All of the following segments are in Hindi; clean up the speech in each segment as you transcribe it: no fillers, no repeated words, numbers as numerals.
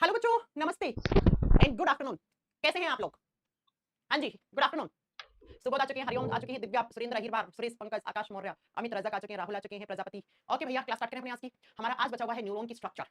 हेलो बच्चों, नमस्ते एंड गुड आफ्टरनून। कैसे हैं आप लोग? हाँ जी, गुड आफ्टरनून। सुबोध आ चुके हैं, हरिओम आ चुके हैं, दिव्या, सुरेंद्र, अहिरबार, सुरेश, पंकज, आकाश मौर्य, अमित, रजक आ चुके हैं, राहुल आ चुके हैं, प्रजापति। ओके भैया, क्लास स्टार्ट करें अपने आज की। हमारा आज बचा हुआ है न्यूरॉन की स्ट्रक्चर।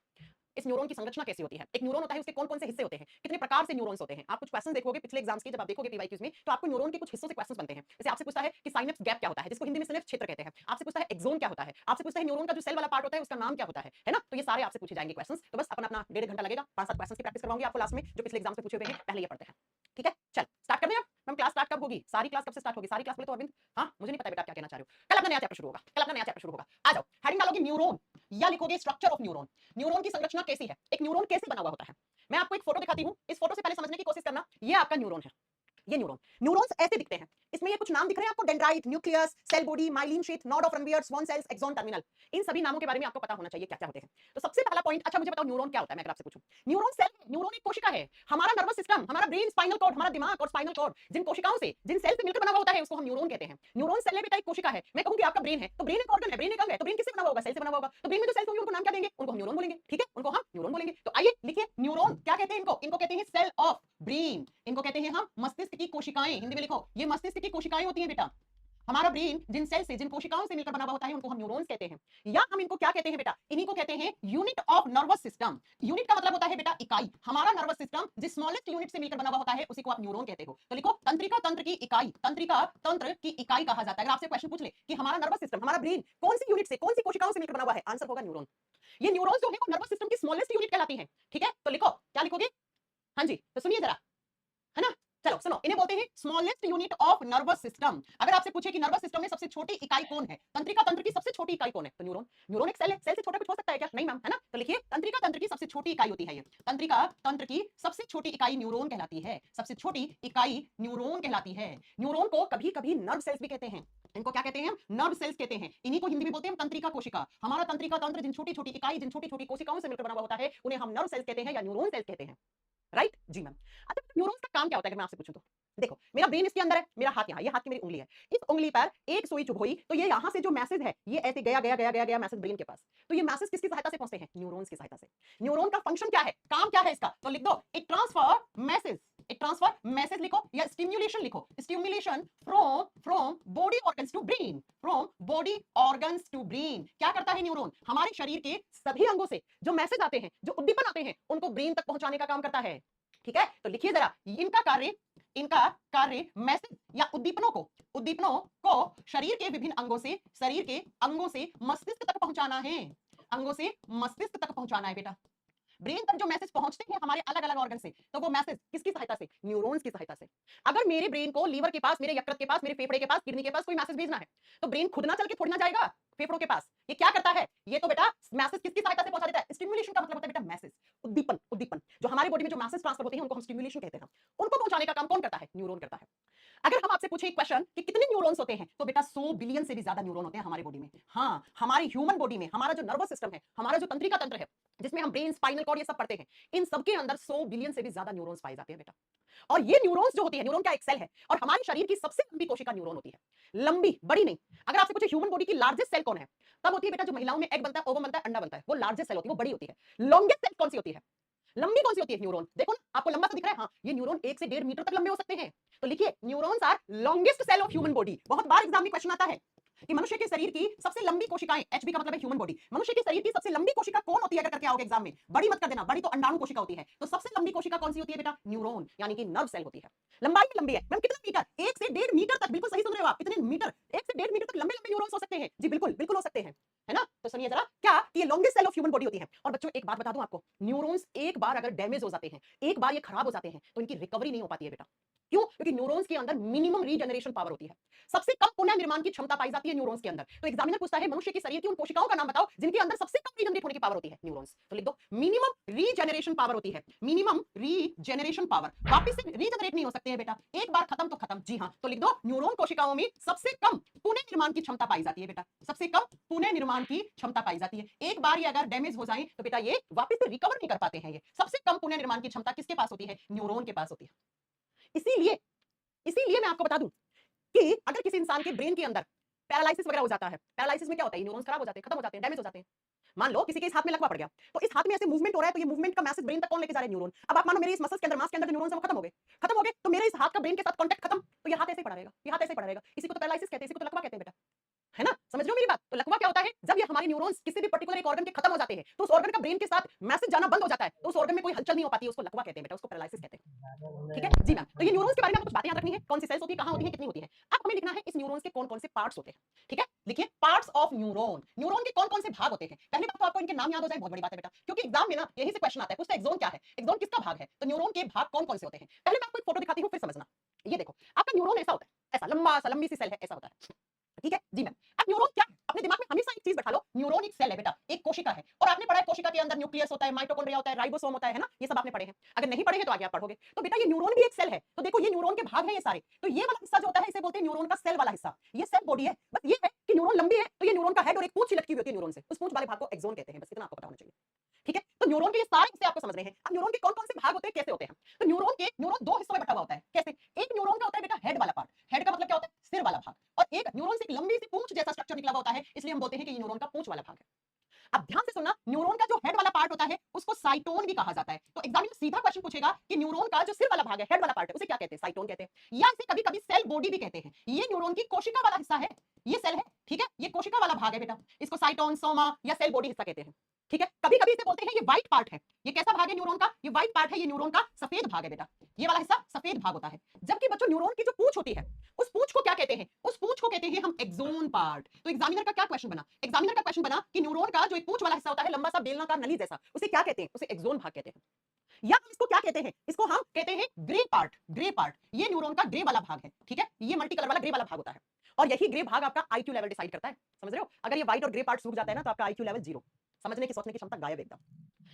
इस न्यूरॉन की संरचना कैसी होती है? एक न्यूरॉन होता है, उसके कौन-कौन से हिस्से होते हैं, कितने प्रकार से न्यूरॉन्स होते हैं। आप कुछ क्वेश्चन देखोगे पिछले एग्जाम्स के, जब आप देखोगे पीवाईक्यूज में, तो आपको न्यूरॉन के कुछ हिस्सों से क्वेश्चंस बनते हैं। जैसे आपसे पूछता है कि साइनेप्स गैप क्या होता है, जिसको हिंदी में सिनेप्स क्षेत्र कहते हैं। आपसे पूछता है एक्सोन क्या होता है, आपसे पूछता है न्यूरॉन का जो सेल वाला पार्ट होता है उसका नाम क्या होता है ना? तो ये सारे आपसे पूछे जाएंगे क्वेश्चंस। तो बस अपना 1.5 घंटा लगेगा, 5-7 क्वेश्चंस की प्रैक्टिस करवाऊंगी आपको लास्ट में, जो पिछले एग्जाम्स में पूछे हुए हैं। पहले ये पढ़ते हैं, ठीक है? चल स्टार्ट कर दें। हम क्लास स्टार्ट कब होगी? सारी क्लास कब से स्टार्ट होगी? सारी क्लास बोले तो अरविंद, हाँ मुझे नहीं पता बेटा क्या कहना चाह रहे हो। कल अपना नया चैप्टर शुरू होगा, कल अपना नया चैप्टर शुरू होगा। आ जाओ, हेडिंग डालोगे न्यूरॉन या लिखोगे स्ट्रक्चर ऑफ न्यूरॉन। न्यूरॉन की संरचना कैसी है, एक न्यूरॉन कैसे बना हुआ होता है। मैं आपको एक फोटो दिखाती हूं, इस फोटो से पहले समझने की कोशिश करना। ये आपका न्यूरॉन है, ये न्यूरॉन्स ऐसे दिखते हैं। इसमें ये कुछ नाम दिख रहे हैं आपको, dendrite, nucleus, cell body, myelin sheath, node of Ranvier, Schwann cells, axon, terminal. इन सभी नामों के बारे में आपको पता होना चाहिए क्या क्या होते हैं। तो सबसे पहला पॉइंट, अच्छा मुझे बताओ न्यूरॉन क्या होता है। मैं अगर आपसे पूछूं, न्यूरॉन सेल है, न्यूरॉन एक कोशिका है। हमारा नर्वस सिस्टम, हमारा ब्रेन, स्पाइनल कॉर्ड, हमारा दिमाग और स्पाइनल कॉर्ड जिन कोशिकाओं से, जिन सेल से मिलकर बना हुआ होता है, उसको हम न्यूरॉन कहते हैं। न्यूरॉन सेल है बेटा, एक कोशिका है। मैं कहूं कि आपका ब्रेन है, तो ब्रेन एक ऑर्गन है, ब्रेन एक अंग है, तो ब्रेन किससे बना हुआ होगा? सेल से बना हुआ होगा। तो ब्रेन में जो सेल्स होंगे उनको नाम क्या देंगे? उनको हम न्यूरॉन बोलेंगे, ठीक है? उनको हम न्यूरॉन बोलेंगे। तो आइए लिखिए, न्यूरॉन क्या कहते हैं इनको? इनको कहते हैं सेल ऑफ ब्रेन। इनको कहते हैं हम मस्तिष्क की कोशिकाएं। हिंदी में लिखो, ये मस्तिष्क की कोशिकाएं होती हैं बेटा। हमारा ब्रेन जिन सेल से, जिन कोशिकाओं से मिलकर बना हुआ होता है, उनको हम न्यूरॉन्स कहते हैं। या हम इनको क्या कहते हैं बेटा? इन्हीं को कहते हैं unit of nervous system. Unit का मतलब होता है बेटा इकाई। हमारा नर्वस सिस्टम जिस स्मॉलेस्ट यूनिट से मिलकर बना हुआ होता है, उसी को आप न्यूरॉन कहते हो। तो लिखो, तंत्रिका तंत्र की इकाई। तंत्रिका तंत्र की इकाई कहा जाता है। अगर आपसे क्वेश्चन पूछ ले कि हमारा नर्वस सिस्टम, हमारा ब्रेन कौन सी यूनिट से, कौन सी कोशिकाओं से मिलकर बना हुआ है, आंसर होगा न्यूरॉन। ये न्यूरॉन्स जो है वो नर्वस सिस्टम की स्मॉलेस्ट यूनिट कहलाती है, ठीक है? तो लिखो, क्या लिखोगे? हाँ जी, तो सुनिए जरा, है ना? चलो सुनो, इन्हें बोलते हैं smallest unit of nervous system. अगर आपसे पूछे कि नर्वस सिस्टम में सबसे छोटी इकाई कौन है, तंत्रिका तंत्र की सबसे छोटी इकाई कौन है, तो न्यूरॉन। न्यूरॉन एक सेल है, सेल से छोटा कुछ हो सकता है क्या? नहीं मैम, है ना? तो लिखिए, तंत्रिका तंत्र की सबसे छोटी इकाई होती है ये। तंत्रिका तंत्र की सबसे छोटी इकाई न्यूरॉन कहलाती है। सबसे छोटी इकाई न्यूरॉन कहलाती है। न्यूरॉन को कभी कभी नर्व सेल्स भी कहते हैं। इनको क्या कहते हैं? नर्व सेल्स कहते हैं। इन्हीं को हिंदी में बोलते हैं तंत्रिका कोशिका। हमारा तंत्रिका तंत्र जिन छोटी छोटी इकाई, जिन छोटी छोटी कोशिकाओं से मिलकर बना हुआ होता है, उन्हें हम नर्व सेल्स कहते हैं या न्यूरॉन सेल्स कहते हैं। राइट जी मैम। अच्छा, न्यूरॉन्स का काम क्या होता है अगर मैं आपसे पूछूं तो? देखो, मेरा ब्रेन इसके अंदर है, मेरा हाथ यहाँ, ये हाथ की मेरी उंगली है। इस उंगली पर एक सुई चुभ हुई, तो ये यहाँ से जो मैसेज है, ये ऐसे गया गया गया गया गया मैसेज ब्रेन के पास। तो ये मैसेज किसकी सहायता से पहुंचते हैं? न्यूरॉन्स की सहायता से। न्यूरॉन का फंक्शन क्या है, काम क्या है इसका? तो लिख दो, it transfer message. It transfer message लिखो, या स्टिम्युलेशन लिखो, stimulation from from body organs to brain. From body organs to brain. क्या करता है न्यूरॉन? हमारे शरीर के सभी अंगों से जो मैसेज आते हैं, जो उद्दीपन आते हैं, उनको ब्रेन तक पहुंचाने का काम करता है, ठीक है? तो लिखिए जरा, इनका कार्य मैसेज या उद्दीपनों को शरीर के विभिन्न अंगों से, शरीर के अंगों से मस्तिष्क तक पहुंचाना है। अंगों से मस्तिष्क तक पहुंचाना है बेटा। ब्रेन तक जो मैसेज पहुंचते हैं हमारे अलग अलग ऑर्गन से, तो वो मैसेज किसकी सहायता से? न्यूरॉन्स की सहायता से। अगर मेरे ब्रेन को लीवर के पास, मेरे यकृत के पास, मेरे फेफड़े के पास, किडनी के पास कोई मैसेज भेजना है, तो ब्रेन खुद ना चल के थोड़ी ना जाएगा फेफड़ों के पास। ये क्या करता है? ये तो बेटा मैसेज किसकी सहायता से पहुंचा देता है? स्टिम्युलेशन का मतलब होता है बेटा मैसेज, उद्दीपन। उद्दीपन जो हमारे बॉडी में जो मैसेज ट्रांसफर होते हैं, उनको हम स्टिम्युलेशन कहते हैं। उनको पहुंचाने का काम कौन करता है? न्यूरॉन करता है। अगर हम आपसे पूछे एक क्वेश्चन कि कितने न्यूरॉन्स होते हैं, तो बेटा 100 बिलियन से भी ज्यादा न्यूरॉन होते हैं हमारी बॉडी में। हाँ, हमारी ह्यूमन बॉडी में, हमारा जो नर्वस सिस्टम है, हमारा जो तंत्रिका तंत्र है, जिसमें हम ब्रेन, स्पाइनल कॉर्ड ये सब पढ़ते हैं, इन सबके अंदर 100 बिलियन से भी ज्यादा न्यूरॉन्स पाए जाते हैं बेटा। और ये न्यूरॉन्स जो होती है, न्यूरॉन क्या एक सेल है, और हमारे शरीर की सबसे लंबी कोशिका न्यूरॉन होती है। लंबी, बड़ी नहीं। अगर आपसे पूछे ह्यूमन बॉडी की लार्जेस्ट सेल कौन है, तब होती है बेटा जो महिलाओं में एग बनता है, ओवम बनता है, अंडा बनता है, वो लार्जेस्ट सेल होती है, वो बड़ी होती है। लॉन्गेस्ट सेल कौन सी होती है? लंबी कौन सी होती है? न्यूरॉन। देखो ना, आपको लंबा सा दिख रहा है, हाँ, ये न्यूरॉन 1 से 1.5 मीटर तक लंबे हो सकते हैं। तो लिखिए, neurons are longest cell of human body. बहुत बार एग्जाम में क्वेश्चन आता है कि मनुष्य के शरीर की सबसे लंबी कोशिकाएं, एचबी का मतलब है ह्यूमन बॉडी, मनुष्य के शरीर की सबसे लंबी कोशिका कौन होती है? अगर करके आओगे एग्जाम में, बड़ी मत कर देना, बड़ी तो अंडाणु कोशिका होती है। तो सबसे लंबी कोशिका कौन सी होती है बेटा? न्यूरॉन, यानी कि नर्व सेल होती है। लंबाई में लंबी है मैम, कितना मीटर? 1 से 1.5 मीटर तक। बिल्कुल सही सुन रहे हो आप, इतने मीटर, 1 से 1.5 मीटर तक लंबे लंबे न्यूरॉन्स हो सकते हैं। जी बिल्कुल, बिल्कुल हो सकते हैं, है ना? तो सुनिए जरा, क्या कि ये longest cell of human body होती है। और बच्चों एक बात बता दूं आपको, न्यूरॉन्स एक बार अगर डैमेज हो जाते हैं, एक बार ये खराब हो जाते हैं, तो इनकी रिकवरी नहीं हो पाती है बेटा। क्यों? क्योंकि न्यूरॉन्स के अंदर मिनिमम रीजनरेशन पावर होती है। सबसे कम पुनर्निर्माण की क्षमता पाई जाती है न्यूरॉन्स के अंदर। तो एग्जामिनर पूछता है मनुष्य के शरीर की उन कोशिकाओं का नाम बताओ जिनके अंदर सबसे कम रीजनरेट होने की पावर होती है? न्यूरॉन्स। तो लिख दो, मिनिमम रीजनरेशन पावर होती है। मिनिमम रीजनरेशन पावर, वापस से रीजनरेट नहीं हो सकते हैं बेटा, एक बार खत्म तो खत्म। जी हाँ, तो लिख दो, न्यूरॉन कोशिकाओं में सबसे कम पुनर्निर्माण की क्षमता पाई जाती है बेटा। सबसे कम पुनर्निर्माण की क्षमता पाई जाती है। एक बार ये अगर डैमेज हो जाए तो बेटा ये वापस से रिकवर नहीं कर पाते हैं। ये सबसे कम पुनर्निर्माण की क्षमता किसके पास होती है? न्यूरॉन के पास होती है। इसीलिए इसीलिए मैं आपको बता दूं कि अगर किसी इंसान के ब्रेन के अंदर पैरालिसिस वगैरह हो जाता है, पैरालिसिस में क्या होता है? न्यूरॉन्स खराब हो जाते हैं, खत्म हो जाते हैं, डैमेज हो जाते हैं। मान लो किसी के इस हाथ में लकवा पड़ गया, तो इस हाथ में ऐसे मूवमेंट हो रहा है, तो ये मूवमेंट का मैसेज ब्रेन तक कौन लेके जा रहा है? न्यूरॉन। अब आप मानो मेरे इस मसल्स के अंदर, मांस के अंदर जो न्यूरॉन्स है वो खत्म हो गए, तो मेरे इस हाथ का ब्रेन के साथ कांटेक्ट खत्म, तो ये हाथ ऐसे ही पड़ा रहेगा, ये हाथ ऐसे ही पड़ा रहेगा। इसी को तो पैरालिसिस कहते हैं, इसी को तो लकवा कहते हैं बेटा, है ना? समझ रहे हो मेरी बात? तो लकवा क्या होता है? जब ये हमारे न्यूरॉन्स किसी भी पर्टिकुलर एक ऑर्गन के खत्म हो जाते हैं, तो उस ऑर्गन का ब्रेन के साथ मैसेज जाना बंद हो जाता है, तो उस ऑर्गन में कोई हलचल नहीं हो पाती है, उसको लकवा कहते हैं बेटा, उसको पैरालिसिस कहते हैं। ठीक है जी मैम। तो ये न्यूरॉन्स के बारे में आपको कुछ बातें याद रखनी है, कौन सी सेल्स होती है, कहां होती है, कितनी होती है। अब हमें लिखना है इस न्यूरॉन्स के कौन-कौन से पार्ट्स होते हैं। ठीक है, लिखिए पार्ट्स ऑफ न्यूरॉन। न्यूरॉन के कौन-कौन से भाग होते हैं। पहली बात तो आपको इनके नाम याद हो जाए, बहुत बड़ी बात है बेटा, क्योंकि एग्जाम में ना यही से क्वेश्चन आता है, पूछता है एक्सॉन क्या है, एक्सॉन किसका भाग है, तो न्यूरॉन के भाग कौन-कौन से होते हैं। पहले मैं आपको एक फोटो दिखाती हूं, फिर समझना। ये देखो, आपका न्यूरॉन ऐसा होता है, ऐसा लंबा सा, लंबी सी सेल है, ऐसा होता है। ठीक है जी मैम। अब न्यूरॉन क्या है, अपने दिमाग में हमेशा एक चीज बैठा लो, न्यूरॉन एक सेल है बेटा, एक कोशिका है, और आपने पढ़ा है कोशिका के अंदर न्यूक्लियस होता है, माइटोकॉन्ड्रिया होता है, राइबोसोम होता है ना, ये सब आपने पढ़े हैं। अगर नहीं पढ़े हैं तो आगे आप पढ़ोगे। तो बेटा ये न्यूरॉन भी एक सेल है, तो देखो ये न्यूरॉन के भाग हैं ये सारे। तो ये वाला हिस्सा जो होता है इसे बोलते हैं न्यूरॉन का सेल वाला हिस्सा, ये सेल बॉडी है। बस ये है कि न्यूरॉन लंबी है, तो ये न्यूरॉन का हेड और एक पूंछ लटकी हुई होती है न्यूरॉन से, उस पूंछ वाले भाग को एक्सॉन कहते हैं, बस इतना आपको पता होना चाहिए। ठीक है, तो न्यूरॉन के ये सारे हिस्से आपको समझने हैं। अब न्यूरॉन के कौन-कौन से भाग होते हैं, कैसे होते हैं। तो न्यूरॉन दो हिस्सों में बटा हुआ होता है। कैसे? एक न्यूरॉन का होता है बेटा हेड वाला पार्ट, हेड का मतलब क्या होता है, सिर वाला भाग, और एक न्यूरॉन से एक लंबी सी पूंछ जैसा स्ट्रक्चर निकला हुआ होता है, इसलिए हम बोलते हैं कि ये न्यूरॉन का पूंछ वाला भाग है। अब ध्यान से सुनना, न्यूरॉन का जो हेड वाला पार्ट होता है उसको साइटोन भी कहा जाता है। तो एग्जामिनर सीधा क्वेश्चन पूछेगा कि न्यूरॉन का जो सिर वाला भाग है, हेड वाला पार्ट है, उसे क्या कहते हैं, साइटोन कहते हैं, या इसे कभी-कभी सेल बॉडी भी कहते हैं। ये न्यूरॉन की कोशिका वाला हिस्सा है, ये सेल है, ठीक है, ये कोशिका वाला भाग है बेटा, इसको साइटोन, सोमा या सेल बॉडी हिस्सा कहते हैं। ठीक है, कभी-कभी इसे बोलते हैं ये व्हाइट पार्ट है। ये कैसा भाग है न्यूरॉन का, ये व्हाइट पार्ट है, ये न्यूरॉन का सफेद भाग है बेटा, ये वाला हिस्सा सफेद भाग होता है। जबकि बच्चों न्यूरॉन की जो पूंछ होती है, उस पूंछ को क्या कहते हैं, उस पूंछ को कहते हैं हम एक्सोन पार्ट। तो एग्जामिनर का क्या क्वेश्चन बना, एग्जामिनर का क्वेश्चन बना कि न्यूरॉन का जो एक पूंछ वाला हिस्सा होता है, लंबा सा बेलनाकार नली जैसा, उसे क्या कहते हैं, उसे एक्सोन भाग कहते हैं। या हम इसको क्या कहते हैं, इसको हम कहते हैं ग्रे पार्ट, ग्रे पार्ट, ये न्यूरॉन का ग्रे वाला भाग है। ठीक है, ये मल्टी कलर वाला ग्रे वाला भाग होता है, और यही ग्रे भाग आपका आईक्यू लेवल डिसाइड करता है। समझ रहे हो, अगर ये व्हाइट और ग्रे पार्ट सूख जाता है ना, तो आपका आईक्यू लेवल 0, समझने की सोचने की क्षमता गायब एकदम।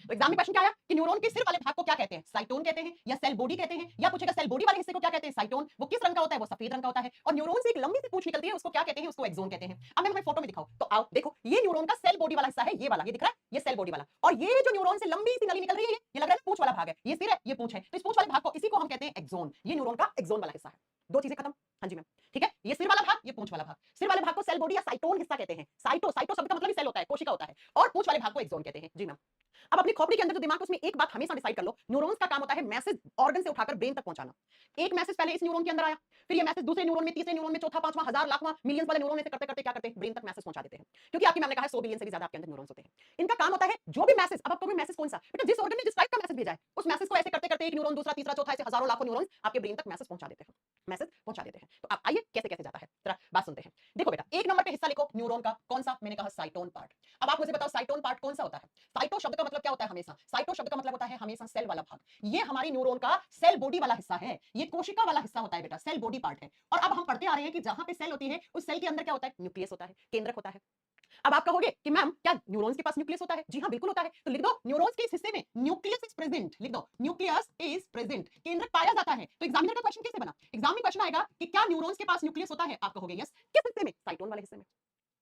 तो एग्जाम में क्वेश्चन क्या आया कि न्यूरॉन के सिर वाले भाग को क्या कहते हैं, साइटोन कहते हैं या सेल बॉडी कहते हैं, या पूछेगा सेल बॉडी वाले हिस्से को क्या कहते हैं, साइटोन, वो किस रंग का होता है, वो सफेद रंग का होता है, और न्यूरॉन से एक लंबी सी पूंछ निकलती है, उसको क्या कहते हैं, उसको एक्सोन कहते हैं। अब मैं फोटो में दिखाऊं तो आओ देखो, ये न्यूरॉन का सेल बॉडी वाला हिस्सा है, ये वाला, ये दिख रहा है, ये सेल बॉडी वाला, और ये जो न्यूरॉन से लंबी सी नली निकल रही है, ये लग रहा है पूंछ वाला भाग है, ये सिर है, ये पूंछ है, तो इस पूंछ वाले भाग को, इसी को हम कहते हैं एक्सोन, ये न्यूरॉन का एक्सोन वाला हिस्सा है। दो चीजें खत्म। हाँ जी मैम, ठीक है, ये सिर वाला भाग, ये पूंछ वाला भाग, सिर वाले भाग को सेल बॉडी या साइटोन हिस्सा कहते हैं, साइटो, साइटो शब्द का मतलब ही सेल होता है, कोशिका होता है, और पूंछ वाले भाग को एक्सोन कहते हैं। जी मैम। अब अपनी खोपड़ी के अंदर जो दिमाग है उसमें एक बात हमेशा डिसाइड कर लो, न्यूरॉन्स का काम होता है मैसेज ऑर्गन से उठाकर ब्रेन तक पहुंचाना। एक मैसेज पहले इस न्यूरॉन के अंदर आया, फिर ये मैसेज दूसरे न्यूरॉन में, तीसरे न्यूरॉन में, चौथा, पांचवां, हजार, लाखवां, मिलियंस वाले न्यूरॉन में से करते करते क्या करते हैं, ब्रेन तक मैसेज पहुंचा देते हैं। क्योंकि आपकी मैम ने कहा 100 बिलियन से भी ज्यादा आपके अंदर न्यूरॉन्स होते हैं। इनका काम होता है जो भी मैसेज, अब आपको मैसेज कौन सा बेटा, जिस ऑर्गन ने जिस टाइप का मैसेज भेजा है, उस मैसेज को ऐसे करते करते एक न्यूरॉन, दूसरा, तीसरा, चौथा, ऐसे हजारों लाखों न्यूरॉन्स आपके ब्रेन तक मैसेज पहुंचा देते हैं, मैसेज पहुंचा देते हैं। तो आप आइए कैसे कैसे जाता है, जरा बात सुनते हैं। देखो बेटा, एक नंबर पे हिस्सा लिखो न्यूरॉन का, कौन सा, मैंने कहा साइटोन पार्ट। अब आप मुझे बताओ साइटोन पार्ट कौन सा होता है। साइटो शब्द का मतलब क्या होता है, हमेशा, साइटो शब्द का मतलब होता है हमेशा सेल वाला भाग। ये हमारी न्यूरॉन का सेल बॉडी वाला हिस्सा है, ये कोशिका वाला हिस्सा होता है बेटा, सेल बॉडी पार्ट है। और अब हम पढ़ते आ रहे हैं कि जहां पे सेल होती है, उस सेल के अंदर क्या होता है, न्यूक्लियस होता है, केंद्रक होता है। अब आप कहोगे कि मैम क्या न्यूरॉन्स के पास न्यूक्लियस होता है, जी हां बिल्कुल होता है। तो लिख दो न्यूरॉन्स के इस हिस्से में न्यूक्लियस इज प्रेजेंट, लिख दो न्यूक्लियस इज प्रेजेंट, केंद्रक पाया जाता है। तो एग्जामिनर का क्वेश्चन कैसे बना, एग्जाम में क्वेश्चन आएगा कि क्या न्यूरॉन्स के पास न्यूक्लियस होता है, आप कहोगे यस, किस हिस्से में, साइटोन वाले हिस्से में,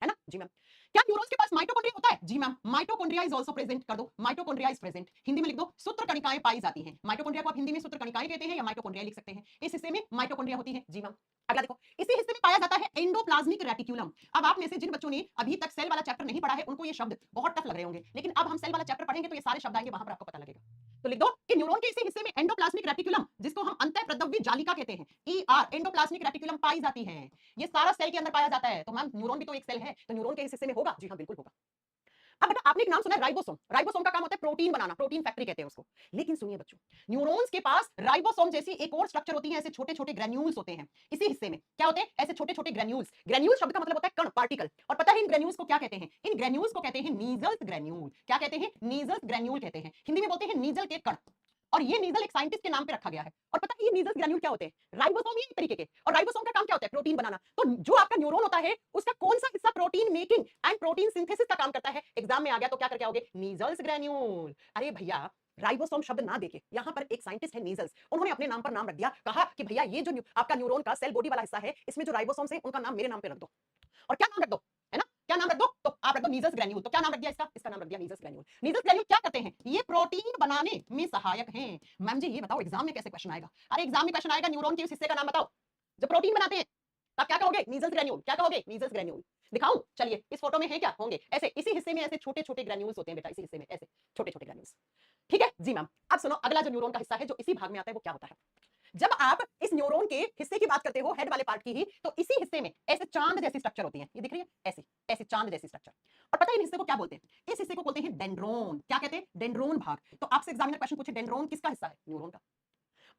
है ना, जी मैम। क्या न्यूरॉन्स के पास माइटोकॉन्ड्रिया होता है, जी ma'am, mitochondria is also present, कर दो माइटोकॉन्ड्रिया इज प्रेजेंट, हिंदी में लिख दो सूत्रकणिकाएं पाई जाती हैं। माइटोकॉन्ड्रिया को आप हिंदी में सूत्रकणिकाएं कहते हैं या माइटोकॉन्ड्रिया लिख सकते हैं, इस हिस्से में माइटोकॉन्ड्रिया होती है, जी मैम। अगला देखो, इसी हिस्से में पाया जाता है एंडोप्लाज्मिक रेटिक्यूलम। अब आप में से जिन बच्चों ने अभी तक सेल वाला चैप्टर नहीं पढ़ा है, उनको ये शब्द बहुत टफ लग रहे होंगे, लेकिन अब हम सेल वाला चैप्टर पढ़ेंगे तो ये सारे शब्द आएंगे, वहां पर आपको पता लगेगा। तो लिख दो कि न्यूरॉन के इसी हिस्से में एंडोप्लाज्मिक रेटिक्यूलम, जिसको हम अंतःप्रद्रव्य जालिका कहते हैं, ईआर, एंडोप्लाज्मिक रेटिक्यूलम पाई जाती है। ये सारा सेल के अंदर पाया जाता है। तो मैम न्यूरॉन भी तो एक सेल है, तो न्यूरॉन के इस हिस्से में होगा, जी हां बिल्कुल होगा। अब बेटा आपने एक नाम सुना है राइबोसोम, राइबोसोम का काम होता है प्रोटीन बनाना, प्रोटीन फैक्ट्री कहते हैं उसको। लेकिन सुनिए बच्चों, न्यूरॉन्स के पास राइबोसोम जैसी एक और स्ट्रक्चर होती है, ऐसे छोटे छोटे ग्रेन्यूल्स होते हैं इसी हिस्से में। क्या होते हैं, ऐसे छोटे छोटे ग्रेन्यूल्स। ग्रेन्यूल शब्द का मतलब होता है कण, पार्टिकल। और पता है इन ग्रेन्यूल्स को क्या कहते हैं, इन ग्रेन्यूल्स को कहते हैं नीजल्स ग्रेन्यूल। क्या कहते हैं, नीजल्स ग्रेन्यूल कहते हैं, हिंदी में बोलते हैं नीजल के कण। और ये नीजल एक साइंटिस्ट के नाम पे रखा गया है। और पता है ये नीजल्स ग्रेन्यूल क्या होते हैं, राइबोसोम ही एक तरीके के। और राइबोसोम का काम क्या होता है, प्रोटीन बनाना। तो जो आपका न्यूरॉन होता है उसका कौन सा हिस्सा protein making and protein synthesis का काम करता है, एग्जाम में आ गया तो क्या करके आओगे, नीजल्स ग्रेन्यूल। अरे भैया राइबोसोम शब्द ना देके यहाँ पर एक साइंटिस्ट है नीजल्स, उन्होंने अपने नाम पर नाम रख दिया, कहा कि भैया ये जो आपका न्यूरॉन का सेल बॉडी वाला हिस्सा है, इसमें जो राइबोसोम्स है उनका नाम मेरे नाम पे रख दो। और क्या नाम रख दो, है ना, क्या नाम रख दो, तो आप रख दो नीजल्स ग्रेन्यूल। तो क्या नाम रख दिया इसका, इसका नाम रख दिया नीजल्स ग्रेन्यूल। नीजल्स ग्रेन्यूल क्या करते हैं, ये प्रोटीन बनाने में सहायक हैं। मैम जी ये बताओ एग्जाम में कैसे क्वेश्चन आएगा, अरे एग्जाम में क्वेश्चन आएगा न्यूरॉन के उस हिस्से का नाम बताओ जो प्रोटीन बनाते हैं, तब क्या कहोगे, नीजल्स ग्रेन्यूल। क्या कहोगे, नीजल्स ग्रेन्यूल। दिखाऊं? चलिए, इस फोटो में है क्या? होंगे ऐसे, इसी हिस्से में ऐसे छोटे छोटे ग्रेन्यूल्स होते हैं बेटा, इसी हिस्से में ऐसे छोटे छोटे ग्रेन्यूल्स। ठीक है जी मैम। अब सुनो, अगला जो न्यूरॉन का हिस्सा है जो इसी भाग में आता है वो क्या होता है? जब आप इस न्यूरॉन के हिस्से की बात करते हो, हेड वाले पार्ट की ही, तो इसी हिस्से में ऐसे चांद जैसी स्ट्रक्चर होती है, ये दिख रही है ऐसे, ऐसे चांद जैसी स्ट्रक्चर। और पता है इन हिस्से को क्या बोलते हैं? इस हिस्से को बोलते हैं डेंड्रोन। क्या कहते हैं? डेंड्रोन भाग। तो आपसे एग्जामिनर क्वेश्चन पूछे डेंड्रोन किसका हिस्सा है? न्यूरॉन का।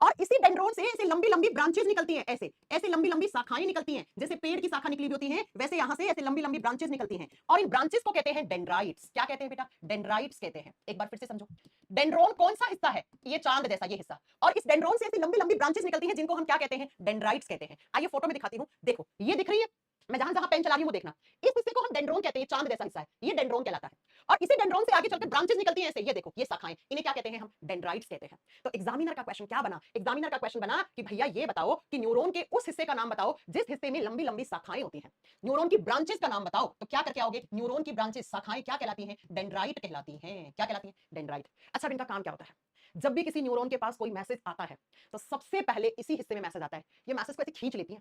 और इसी डेंड्रोन से ऐसे लंबी लंबी ब्रांचेस निकलती हैं, ऐसे ऐसे लंबी लंबी शाखाएं निकलती हैं, जैसे पेड़ की शाखा निकली होती है वैसे यहां से ऐसे लंबी लंबी ब्रांचेस निकलती हैं। और इन ब्रांचेस को कहते हैं डेंड्राइट्स। क्या कहते हैं बेटा? डेंड्राइट्स कहते हैं। एक बार फिर से समझो, डेंड्रोन कौन सा हिस्सा है? ये चांद जैसा ये हिस्सा। और इस डेंड्रोन से ऐसी लंबी लंबी ब्रांचेस निकलती हैं जिनको हम क्या कहते हैं? डेंड्राइट्स कहते हैं। आइए फोटो में दिखाती हूं, देखो ये दिख रही है, मैं जहां जहां पेन चला रही हूं वो देखना। इस हिस्से को हम डेंड्रोन कहते हैं, चांद जैसा हिस्सा है, ये डेंड्रोन कहलाता है। और इसी डेंड्रोन से आगे चलकर ब्रांचेस निकलती हैं ऐसे, ये देखो ये शाखाएं, इन्हें क्या कहते हैं? हम डेंड्राइट्स कहते हैं। तो एग्जामिनर का क्वेश्चन क्या बना? एग्जामिनर का क्वेश्चन बना कि भैया ये बताओ कि न्यूरॉन के उस हिस्से का नाम बताओ जिस हिस्से में लंबी लंबी शाखाएं होती हैं। न्यूरॉन की ब्रांचेस का नाम बताओ। तो क्या करके आओगे? न्यूरॉन की ब्रांचेस, शाखाएं क्या कहलाती हैं? डेंड्राइट कहलाती हैं। क्या कहलाती हैं? डेंड्राइट। अच्छा, इनका काम क्या होता है? जब भी किसी न्यूरॉन के पास कोई मैसेज आता है तो सबसे पहले इसी हिस्से में मैसेज आता है। ये मैसेज को ऐसे खींच लेती है।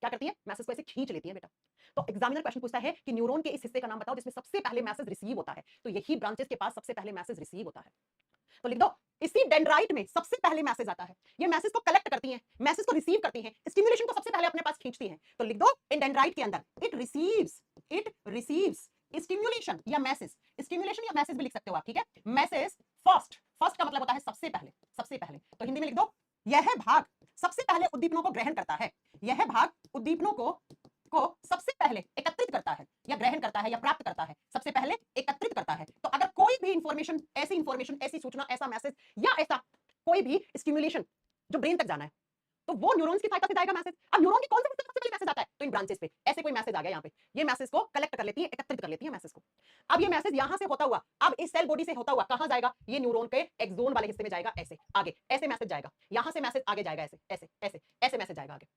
क्या करती है? मैसेज को ऐसे खींच लेती है बेटा। तो एग्जामिनर क्वेश्चन पूछता है कि न्यूरॉन के इस हिस्से का नाम बताओ जिसमें सबसे पहले मैसेज रिसीव होता है। तो यही ब्रांचेस के पास सबसे पहले मैसेज रिसीव होता है। तो लिख दो, इसी डेंड्राइट में सबसे पहले मैसेज आता है। ये मैसेज को कलेक्ट करती हैं, मैसेज को रिसीव करती हैं, स्टिमुलेशन को सबसे पहले अपने पास खींचती हैं। तो लिख दो, इन डेंड्राइट के अंदर इट रिसीव्स स्टिमुलेशन या मैसेज। स्टिमुलेशन या मैसेज भी लिख सकते हो आप, ठीक है? मैसेज फर्स्ट, फर्स्ट का मतलब होता है सबसे पहले, सबसे पहले। तो हिंदी में लिख दो, यह भाग सबसे पहले उद्दीपनों को ग्रहण करता है। यह भाग उद्दीपनों को सबसे पहले एकत्रित करता है या ग्रहण करता है या प्राप्त करता है, सबसे पहले एकत्रित करता है। तो अगर कोई भी इंफॉर्मेशन, ऐसी सूचना, ऐसा मैसेज या ऐसा कोई भी स्टिमुलेशन जो ब्रेन तक जाना है, तो वो न्यूरॉन्स की सहायता से जाएगा मैसेज। अब न्यूरॉन के कौन से सबसे पहले मैसेज आता है? तो इन ब्रांचेस पे ऐसे कोई मैसेज आ गया, यहाँ पे ये मैसेज को कलेक्ट कर लेती है, एकत्रित कर लेती है मैसेज को। अब ये मैसेज यहां से होता हुआ, अब इस सेल बॉडी से होता हुआ कहां जाएगा? ये न्यूरॉन के एक्सोन वाले हिस्से में जाएगा, ऐसे आगे ऐसे मैसेज जाएगा, यहां से मैसेज आगे जाएगा, ऐसे ऐसे ऐसे ऐसे मैसेज जाएगा आगे।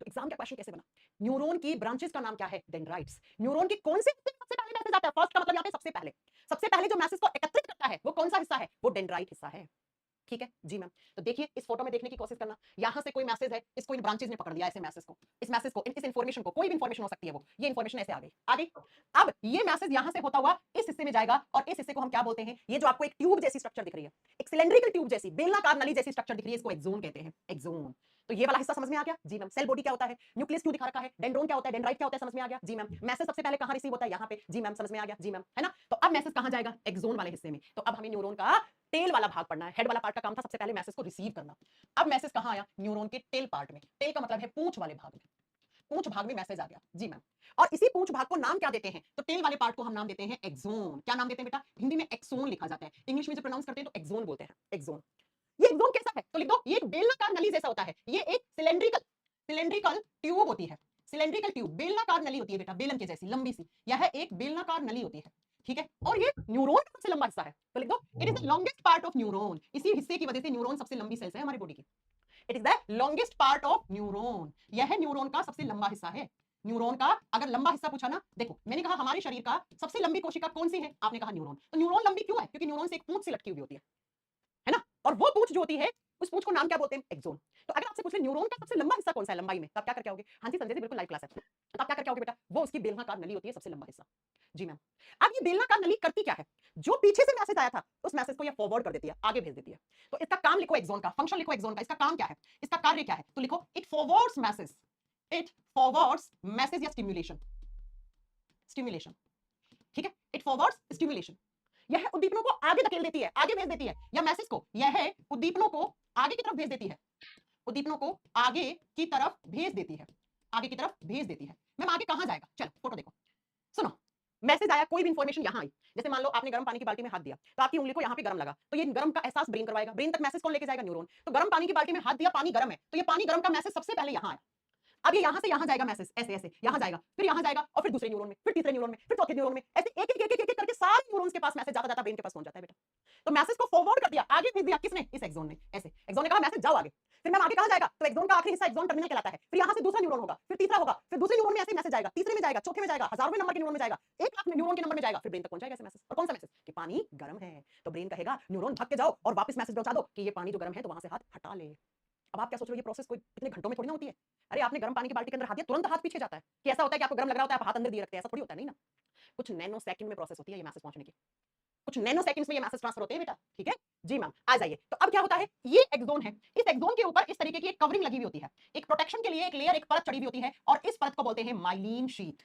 तो एग्जाम का क्वेश्चन कैसे बना? न्यूरॉन की ब्रांचेस का नाम क्या है? डेंड्राइट्स। न्यूरॉन के कौन से सबसे पहले मैसेज आता है? फर्स्ट का मतलब यहाँ पे सबसे पहले जो मैसेज को एकत्रित करता है वो कौन सा हिस्सा है? वो डेंड्राइट हिस्सा है। ठीक है जी मैम। तो देखिए इस फोटो में देखने की कोशिश करना, यहां से कोई मैसेज है, इसको इन ब्रांचेस ने पकड़ लिया, ऐसे मैसेज को, इस मैसेज को, इस इंफॉर्मेशन को, कोई भी इंफॉर्मेशन हो सकती है वो, ये इंफॉर्मेशन ऐसे आ गई। अब ये मैसेज यहां से होता हुआ इस हिस्से में जाएगा और इस हिस्से को हम क्या बोलते हैं? ये जो आपको एक ट्यूब जैसी स्ट्रक्चर दिख रही है, एक सिलेंड्रिकल ट्यूब जैसी, बेलनाकार नली जैसी स्ट्रक्चर दिख रही है, इसको एक्सोन कहते हैं, एक्सोन। तो ये वाला हिस्सा समझ में आ गया जी मैम। सेल बॉडी क्या होता है? न्यूक्लियस क्यों दिखा रखा है? डेंड्रोन क्या होता है? डेंड्राइट क्या होता है? समझ में आ गया जी मैम। मैसेज सबसे पहले कहां रिसीव होता है? यहाँ पे जी मैम, समझ में आ गया जी मैम, है ना? तो अब मैसेज कहां जाएगा? एक्सोन वाले हिस्से में। तो अब हमें न्यूरॉन का टेल वाला भाग पढ़ना है। हेड वाला पार्ट का काम था सबसे पहले मैसेज को रिसीव करना। अब मैसेज कहां आया? न्यूरॉन के टेल पार्ट में। टेल का मतलब है पूंछ वाले भाग में, पूंछ भाग में मैसेज आ गया जी मैम। और इसी पूंछ भाग को नाम क्या देते हैं? तो टेल वाले पार्ट को हम नाम देते हैं एक्सोन। क्या नाम देते हैं बेटा? हिंदी में एक्सोन लिखा जाता है, इंग्लिश में जब प्रोनाउंस करते हैं तो एक्सोन बोलते हैं, एक्सोन। ये एक्सोन कैसा है? तो लिख दो, ये एक बेलनाकार नली जैसा होता है, ये एक सिलेंड्रिकल ट्यूब होती है। सिलेंड्रिकल ट्यूब बेलनाकार नली होती है बेटा, बेलन के जैसी लंबी सी, यह एक बेलनाकार नली होती है, ठीक है? और ये न्यूरॉन का सबसे लंबा हिस्सा है। तो लिख दो, it is the longest part of neuron. इसी हिस्से की वजह से न्यूरॉन सबसे लंबी सेल्स है हमारी बॉडी की। It is the longest part of neuron. यह न्यूरॉन का सबसे लंबा हिस्सा है। न्यूरॉन का अगर लंबा हिस्सा पूछा ना, देखो मैंने कहा हमारे शरीर का सबसे लंबी कोशिका कौन सी है? आपने कहा न्यूरॉन। तो न्यूरॉन लंबी क्यों है? क्योंकि न्यूरॉन से एक पूंछ से लटकी हुई होती है ना? और वो पूंछ जो होती है उस पूंछ को नाम क्या बोलते हैं? एक्सोन। तो अगर आपसे पूछ ले न्यूरॉन का सबसे लंबा हिस्सा कौन सा है लंबाई में, तब क्या करके आओगे? हाँ जी संजय जी, बिल्कुल लाइव क्लास है। तो आप क्या करके आओगे बेटा? वो उसकी बेलनाकार नली होती है, सबसे लंबा हिस्सा जी मैम। अब ये बेलनाकार नली करती क्या है? जो पीछे से मैसेज आया था उस मैसेज को ये फॉरवर्ड कर देती है, आगे भेज देती है। तो इसका काम लिखो एक्सोन का, फंक्शन लिखो एक्सोन का, इसका काम क्या है, इसका कार्य क्या है? तो लिखो it forwards message, it forwards message या स्टिमुलेशन, स्टिमुलेशन, ठीक है? It forwards stimulation. यह उद्दीपनों को आगे धकेल देती है, आगे भेज देती है, या मैसेज को यह उद्दीपनों को आगे की तरफ भेज देती है, उद्दीपनों को आगे की तरफ भेज देती है, आगे की तरफ भेज देती है। मैम आगे कहां जाएगा? चलो फोटो देखो, सुनो। मैसेज आया, कोई भी इंफॉर्मेशन यहां आई, जैसे मान लो आपने गर्म पानी की बाल्टी में हाथ दिया, तो आपकी उंगली को यहां पे गर्म लगा, तो ये गर्म का एहसास ब्रेन करवाएगा, ब्रेन तक मैसेज कौन लेके जाएगा? न्यूरॉन। तो गर्म पानी की बाल्टी में हाथ दिया, पानी गर्म है, तो ये पानी गर्म का मैसेज सबसे पहले यहां आया। अब ये यहां से यहां जाएगा मैसेज, ऐसे ऐसे यहां जाएगा, फिर यहां जाएगा, और फिर दूसरे न्यूरॉन में, फिर तीसरे न्यूरॉन में, फिर चौथे न्यूरॉन में, ऐसे एक एक एक एक एक करके सारे न्यूरॉन्स के पास मैसेज जाता जाता ब्रेन के पास पहुंच जाता है बेटा। तो मैसेज को फॉरवर्ड कर दिया, आगे भेज दिया, किसने? इस एक्सोन ने। ऐसे एक्सोन ने कहा मैसेज जाओ आगे, फिर मैम आगे कहां जाएगा? तो एक्सोन का आखिरी हिस्सा एक्सोन टर्मिनल कहलाता है, फिर यहां से दूसरा न्यूरॉन होगा, फिर तीसरा होगा, फिर दूसरे न्यूरॉन में ऐसे मैसेज आएगा, तीसरे में जाएगा, चौथे में जाएगा, हजारों नंबर के न्यूरॉन में जाएगा, 1 लाख न्यूरॉन के नंबर में जाएगा, फिर ब्रेन तक पहुंच जाएगा ऐसे मैसेज। और कौन सा मैसेज? कि पानी गर्म है। तो ब्रेन कहेगा न्यूरॉन भाग के जाओ और वापस मैसेज पहुंचा दो कि ये पानी जो गर्म है तो वहां से हाथ हटा ले। अब आप क्या सोच रहे हो, ये प्रोसेस कोई इतने घंटों में थोड़ी ना होती है। अरे आपने गर्म पानी की बाल्टी के अंदर हाथ दिया, तुरंत हाथ पीछे जाता है कि ऐसा होता है कि आपको गर्म लग रहा होता है, आप हाथ अंदर दिए रखते हैं, ऐसा थोड़ी होता है, नहीं ना। कुछ नैनो सेकंड में प्रोसेस होती है ये मैसेज पहुंचने की, कुछ नैनो सेकंड्स में ये मैसेज ट्रांसफर होते हैं बेटा, ठीक है जी मैम। आ जाइए, तो अब क्या होता है, ये एक्सोन है, इस एक्सोन के ऊपर इस तरीके की एक कवरिंग लगी हुई होती है, एक प्रोटेक्शन के लिए एक लेयर, एक परत चढ़ी हुई होती है, और इस परत को बोलते हैं माइलिन शीट।